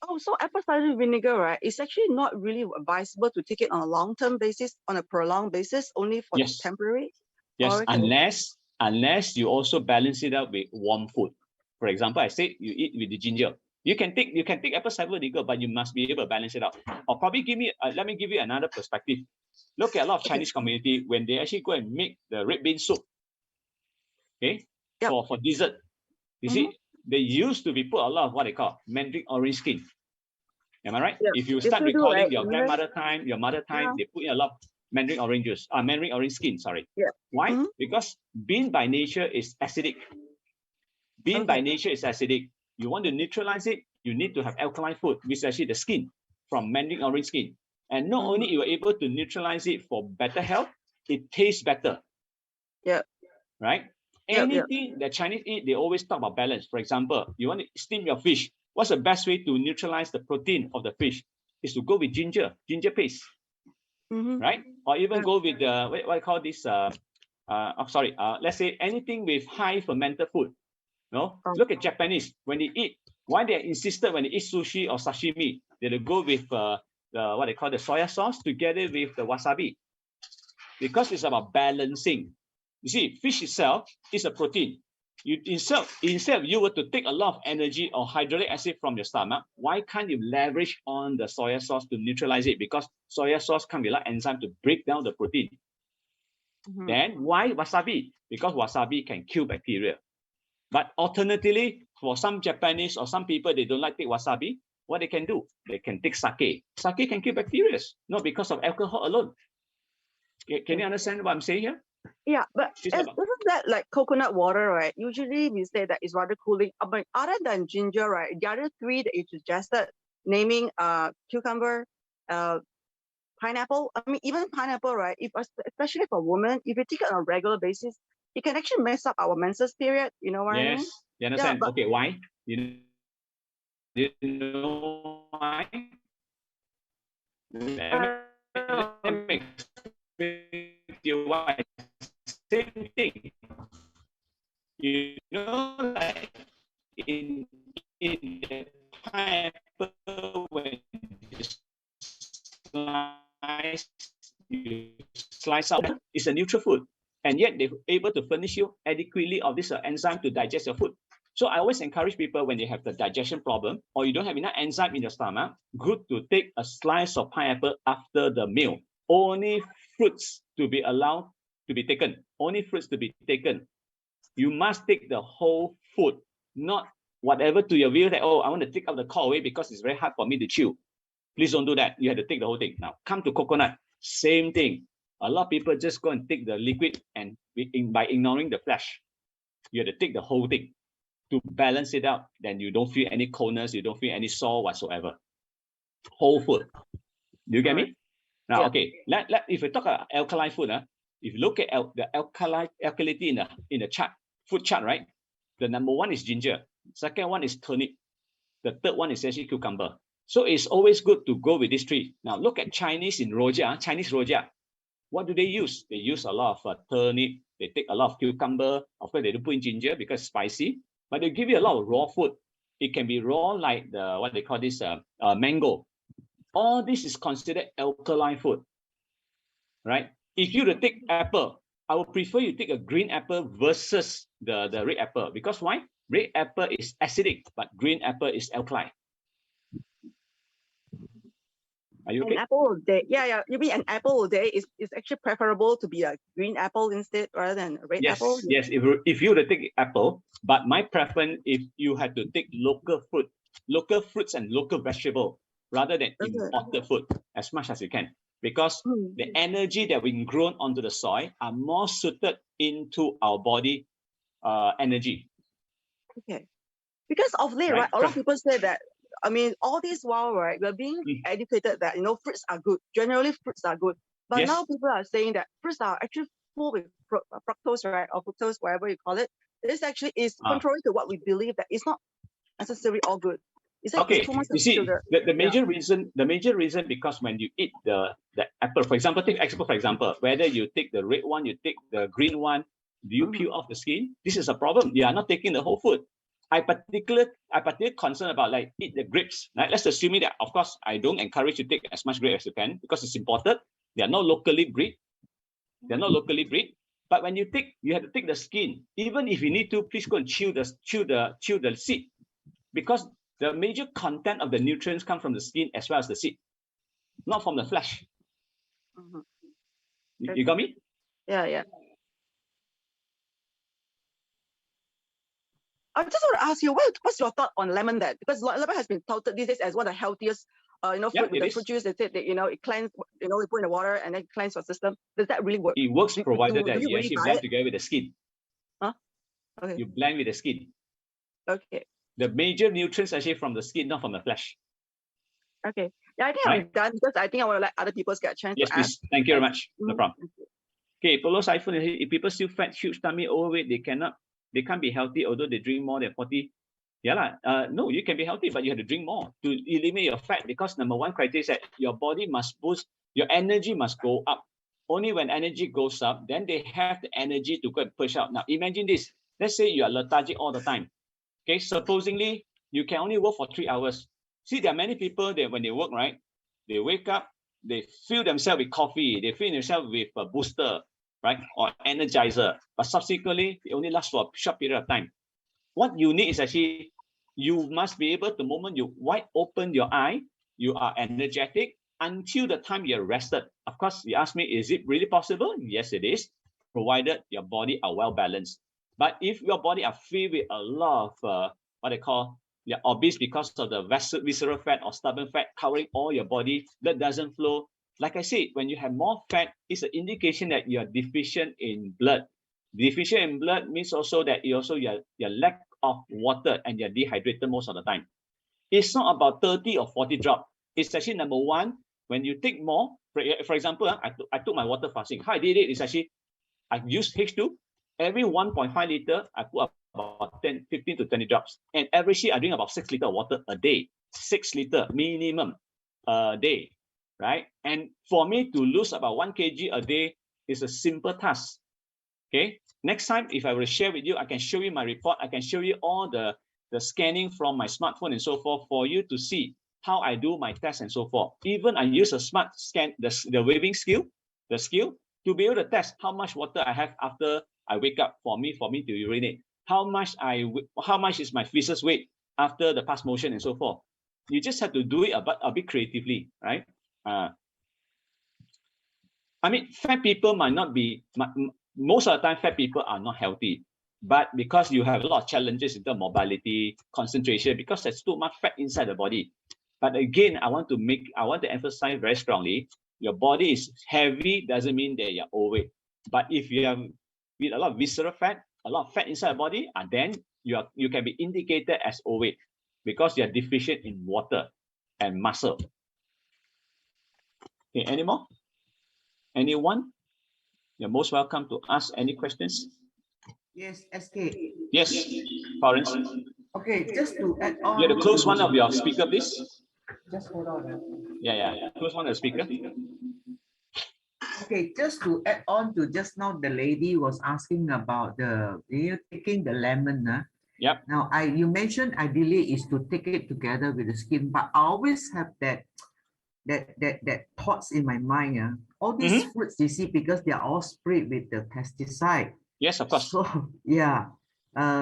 Oh, so apple cider vinegar, right? It's actually not really advisable to take it on a long-term basis, on a prolonged basis, only for temporary? Yes, unless you also balance it out with warm food. For example, I said you eat with the ginger. You can take apple cider vinegar, but you must be able to balance it out. Or probably let me give you another perspective. Look at a lot of Chinese community when they actually go and make the red bean soup. Okay, for dessert, you see, they used to be put a lot of what they call Mandarin orange skin. Am I right? If you start recalling your grandmother time, your mother time, they put in a lot of Mandarin orange skin. Sorry. Why? Because bean by nature is acidic. Bean by nature is acidic. You want to neutralize it, you need to have alkaline food, which is actually the skin from Mandarin orange skin. And not only you are able to neutralize it for better health, it tastes better. Yeah. Right? Anything that Chinese eat, they always talk about balance. For example, you want to steam your fish. What's the best way to neutralize the protein of the fish? Is to go with ginger paste, right? Or even go with what I call this let's say anything with high fermented food. No, Oh. look at Japanese when they eat. Why they insisted when they eat sushi or sashimi, they'll go with the what they call the soya sauce together with the wasabi, because it's about balancing. You see, fish itself is a protein. You instead you were to take a lot of energy or hydraulic acid from your stomach, why can't you leverage on the soya sauce to neutralize it? Because soya sauce can be like enzyme to break down the protein. Mhm. Then why wasabi? Because wasabi can kill bacteria. But alternatively, for some Japanese or some people, they don't like take wasabi. What they can do? They can take sake. Sake can kill bacteria, not because of alcohol alone. Can you understand what I'm saying here? Yeah, but It's isn't that like coconut water, right? Usually we say that it's rather cooling. But other than ginger, right? The other three that you suggested, naming cucumber, pineapple. I mean, even pineapple, right? If especially for women, if you take it on a regular basis, it can actually mess up our menses period. You know what I mean? Yes, you understand? but- Okay, why? You know why? Let me explain to you why. Same thing. You know, like in the pineapple, when you slice out, it's a neutral food, and yet they're able to furnish you adequately of this enzyme to digest your food. So I always encourage people when they have the digestion problem or you don't have enough enzyme in your stomach, good to take a slice of pineapple after the meal. Only fruits to be allowed to be taken. Only fruits to be taken. You must take the whole food, not whatever to your view that, oh, I want to take out the core away because it's very hard for me to chew. Please don't do that. You have to take the whole thing. Now, come to coconut. Same thing. A lot of people just go and take the liquid and by ignoring the flesh. You have to take the whole thing to balance it out. Then you don't feel any coldness. You don't feel any sore whatsoever. Whole food. Do you get me? Now, Yeah. okay. If we talk about alkaline food, if you look at the alkalinity in the chart, food chart, right? The number one is ginger. Second one is turnip. The third one is actually cucumber. So it's always good to go with these three. Now look at Chinese in rojak. Chinese rojak. What do they use? They use a lot of turnip. They take a lot of cucumber. Of course, they don't put in ginger because it's spicy. But they give you a lot of raw food. It can be raw like what they call this mango. All this is considered alkaline food, right? If you were to take apple, I would prefer you take a green apple versus the red apple. Because why? Red apple is acidic, but green apple is alkaline. Are you okay? An apple a day. Yeah. You mean an apple a day is actually preferable to be a green apple instead rather than a red apple? Yes. If you were to take apple, but my preference, if you had to take local fruits and local vegetable rather than imported food as much as you can, because the energy that we grown onto the soil are more suited into our body energy. Okay. Because of late, right, a lot of people say that, I mean, all this while, right, we're being educated that, fruits are good. Generally, fruits are good. But now people are saying that fruits are actually full with fructose, right, or fructose, whatever you call it. This actually is contrary to what we believe, that it's not necessarily all good. It's like it's too much you see, sugar. the major reason, because when you eat the apple, for example, take apple for example, whether you take the red one, you take the green one, do you peel off the skin? This is a problem. You are not taking the whole food. I particularly concerned about like eat the grapes. Right? Let's assume that, of course, I don't encourage you to take as much grape as you can because it's imported. They are not locally bred. But when you take, you have to take the skin. Even if you need to, please go and chew the seed, because the major content of the nutrients come from the skin as well as the seed, not from the flesh. You got me? Yeah. I just want to ask you, what's your thought on lemon then? Because lemon has been touted these days as one of the healthiest, fruit with the fruit juice. They said that, it cleanses, we put in the water and then cleanse your system. Does that really work? It works provided that you really actually blend together with the skin. Huh? Okay. You blend with the skin. Okay. The major nutrients actually from the skin, not from the flesh. Okay. Yeah, I think I'm done because I think I want to let other people get a chance to ask. Yes, please. Thank you very much. No problem. Okay, Polo's iPhone, if people still fat, huge tummy, overweight, they can't be healthy although they drink more than 40. No, you can be healthy, but you have to drink more to eliminate your fat, because number one criteria is that your body must boost, your energy must go up. Only when energy goes up, then they have the energy to go and push out. Now, imagine this. Let's say you are lethargic all the time. Okay, supposedly you can only work for 3 hours. See, there are many people that when they work, right, they wake up, they fill themselves with coffee, they fill themselves with a booster, right, or energizer, but subsequently, it only lasts for a short period of time. What you need is actually, you must be able, the moment you wide open your eye, you are energetic until the time you're rested. Of course, you ask me, is it really possible? Yes, it is, provided your body are well balanced. But if your body are filled with a lot of what they call obese because of the visceral fat or stubborn fat covering all your body, blood doesn't flow. Like I said, when you have more fat, it's an indication that you're deficient in blood. Deficient in blood means also that you also your lack of water and you're dehydrated most of the time. It's not about 30 or 40 drop. It's actually number one, when you take more, for example, I took my water fasting. How I did it is actually, I used H2. Every 1.5 liter, I put about 15 to 20 drops. And averagely, I drink about 6 liters of water a day. 6 liters minimum a day, right? And for me to lose about 1 kg a day is a simple task. Okay. Next time, if I will share with you, I can show you my report. I can show you all the scanning from my smartphone and so forth for you to see how I do my tests and so forth. Even I use a smart scan, the waving skill, to be able to test how much water I have after I wake up for me to urinate. How much is my feces weight after the pass motion and so forth. You just have to do it a bit creatively, right? I mean, fat people might not be, most of the time, fat people are not healthy. But because you have a lot of challenges in terms of mobility, concentration, because there's too much fat inside the body. But again, I want to emphasize very strongly, your body is heavy doesn't mean that you're overweight. But if you have with a lot of visceral fat, a lot of fat inside the body, and then you can be indicated as overweight because you're deficient in water and muscle. Okay, any more? Anyone? You're most welcome to ask any questions. Yes, SK. Yes, Florence. Okay, just to add on. You have to close one of your speaker, please. Just hold on. Yeah. Close one of the speaker. Okay, just to add on to just now, the lady was asking about taking the lemon. Yep. Now, you mentioned ideally is to take it together with the skin, but I always have that thoughts in my mind. All these fruits, you see, because they are all sprayed with the pesticide. Yes, of course. So yeah.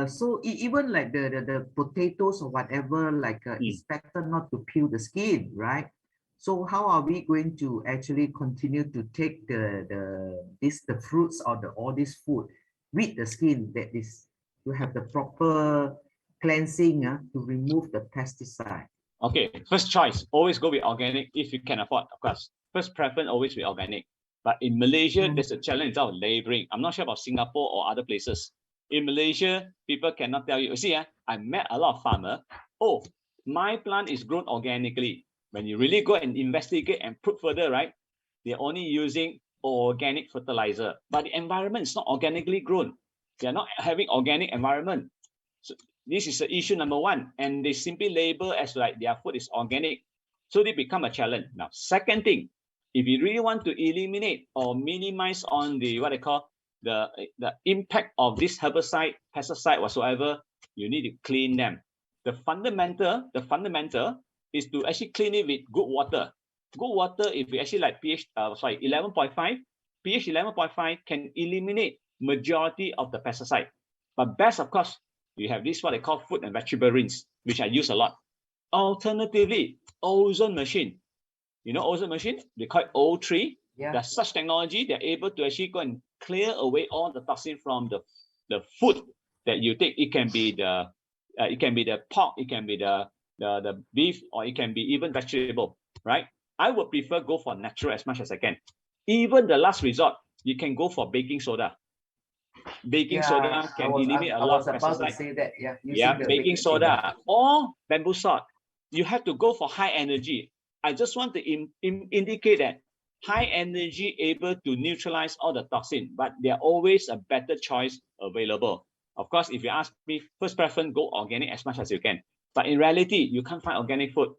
So even like the potatoes or whatever, like it's better not to peel the skin, right? So how are we going to actually continue to take the fruits or all this food with the skin, that is to have the proper cleansing to remove the pesticide? Okay, first choice, always go with organic if you can afford, of course. First preference, always with organic. But in Malaysia, there's a challenge of laboring. I'm not sure about Singapore or other places. In Malaysia, people cannot tell you. You see, I met a lot of farmers. Oh, my plant is grown organically. When you really go and investigate and put further, right, they're only using organic fertilizer. But the environment is not organically grown. They're not having organic environment. So this is the issue number one. And they simply label as like their food is organic. So they become a challenge. Now, second thing, if you really want to eliminate or minimize on the what they call the impact of this herbicide, pesticide, whatsoever, you need to clean them. The fundamental is to actually clean it with good water. Good water, if you actually like pH 11.5, pH 11.5 can eliminate majority of the pesticide. But best, of course, you have this what they call fruit and vegetable rinse, which I use a lot. Alternatively, ozone machine. You know ozone machine? They call it O3. Yeah. There's such technology, they're able to actually go and clear away all the toxin from the food that you take. It can be the pork, it can be the beef, or it can be even vegetable, right? I would prefer go for natural as much as I can. Even the last resort, you can go for baking soda. Baking soda can eliminate a lot of pesticide. I was about to say that, baking soda or bamboo salt. You have to go for high energy. I just want to indicate that high energy able to neutralize all the toxin, but there are always a better choice available. Of course, if you ask me, first preference, go organic as much as you can. But in reality, you can't find organic food.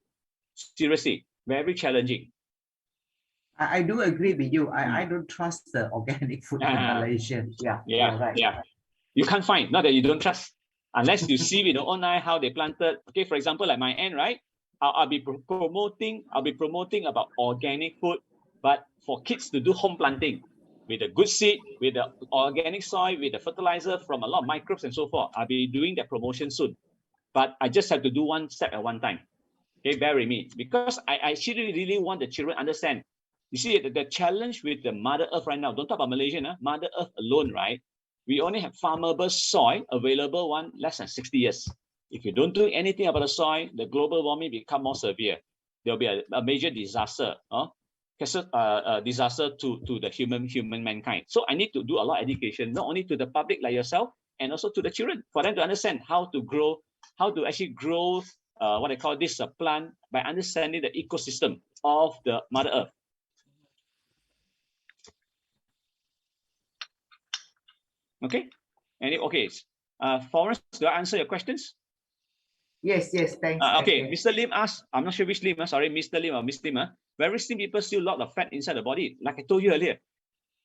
Seriously, very challenging. I do agree with you. I don't trust the organic food in Malaysia. Yeah, you're right. Yeah. You can't find, not that you don't trust, unless you see with your own eye how they planted. Okay, for example, like my end, right? I'll be promoting about organic food, but for kids to do home planting with a good seed, with the organic soil, with the fertilizer from a lot of microbes and so forth. I'll be doing that promotion soon. But I just have to do one step at one time. Okay, bear with me, because I actually really want the children to understand. You see, the challenge with the Mother Earth right now, don't talk about Malaysia, Mother Earth alone, right? We only have farmable soil available less than 60 years. If you don't do anything about the soil, the global warming become more severe. There'll be a major disaster, disaster to the human mankind. So I need to do a lot of education, not only to the public like yourself, and also to the children, for them to understand how to actually grow what I call this plant by understanding the ecosystem of the Mother Earth. Okay. Forrest, do I answer your questions? Yes, thanks. Okay, Mr. Lim asked, I'm not sure which Lim, sorry, Mr. Lim or Miss Lim. Very slim people still a lot of fat inside the body. Like I told you earlier,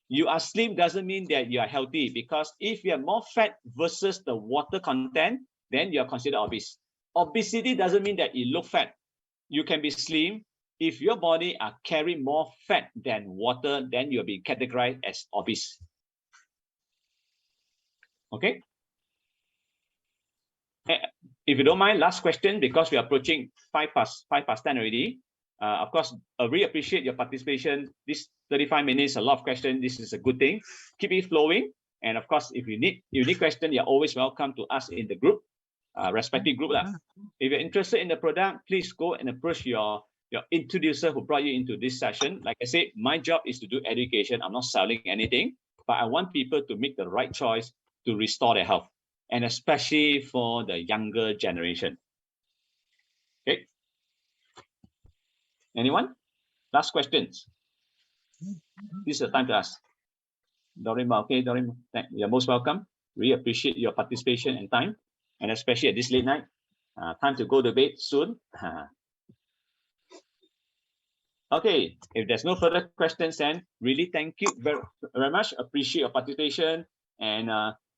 you are slim doesn't mean that you are healthy, because if you have more fat versus the water content, then you are considered obese. Obesity doesn't mean that you look fat. You can be slim. If your body are carrying more fat than water, then you'll be categorized as obese. Okay. If you don't mind, last question, because we are approaching 5 past 10 already. Of course, I really appreciate your participation. This 35 minutes, a lot of questions. This is a good thing. Keep it flowing. And of course, if you need unique question, you're always welcome to us in the group, respective group. If you're interested in the product, please go and approach your introducer who brought you into this session. Like I said, my job is to do education. I'm not selling anything, but I want people to make the right choice to restore their health, and especially for the younger generation. Okay. Anyone? Last questions. This is the time to ask. Dorima, okay, Dorima, you're most welcome. Really appreciate your participation and time, and especially at this late night. Time to go to bed soon. Okay, if there's no further questions, then really thank you very much. Appreciate your participation. And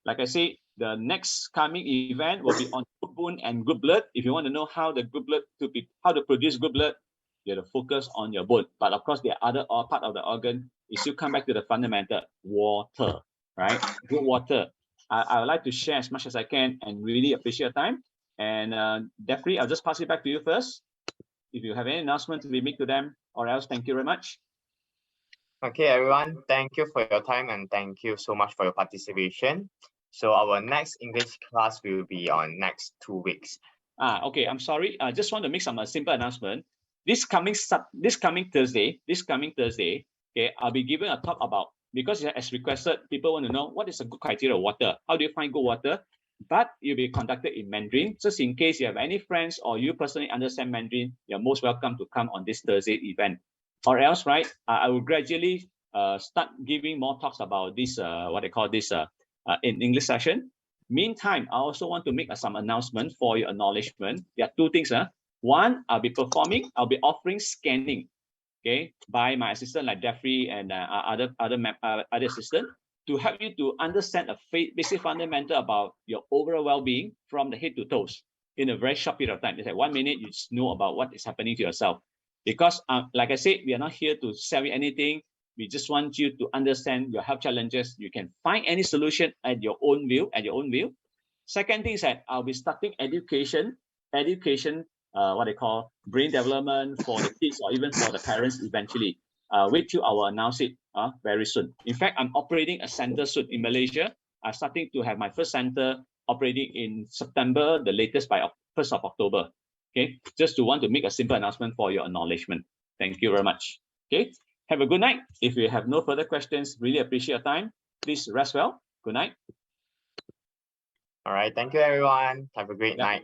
like I said, the next coming event will be on good bone and good blood. If you want to know how the good blood how to produce good blood, you have to focus on your bone. But of course, the other part of the organ is you come back to the fundamental water, right? Good water. I would like to share as much as I can and really appreciate your time. And definitely, I'll just pass it back to you first. If you have any announcement to be made to them, or else, thank you very much. Okay, everyone, thank you for your time and thank you so much for your participation. So our next English class will be on next 2 weeks. Okay, I'm sorry. I just want to make some simple announcement. This coming Thursday, okay, I'll be giving a talk about, because as requested, people want to know what is a good criteria of water. How do you find good water? But you'll be conducted in Mandarin. Just in case you have any friends or you personally understand Mandarin, you're most welcome to come on this Thursday event. Or else, right, I will gradually start giving more talks about this, what they call this in English session. Meantime, I also want to make some announcement for your acknowledgement. There are two things. One, I'll be offering scanning, okay, by my assistant like Jeffrey and other assistant, to help you to understand a basic fundamental about your overall well-being from the head to toes in a very short period of time. It's like 1 minute, you just know about what is happening to yourself. Because like I said, we are not here to sell you anything. We just want you to understand your health challenges. You can find any solution at your own view. Second thing is that I'll be starting education, what they call brain development for the kids or even for the parents eventually. Wait till I will announce it very soon. In fact, I'm operating a center soon in Malaysia. I'm starting to have my first center operating in September, the latest by 1st of October. Okay, just to want to make a simple announcement for your acknowledgement. Thank you very much. Okay, have a good night. If you have no further questions, really appreciate your time. Please rest well. Good night. All right, thank you, everyone. Have a great night.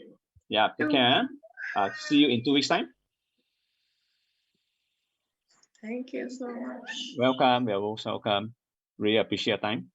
Yeah, take care. See you in 2 weeks' time. Thank you so much. Welcome. You're most welcome. Really appreciate your time.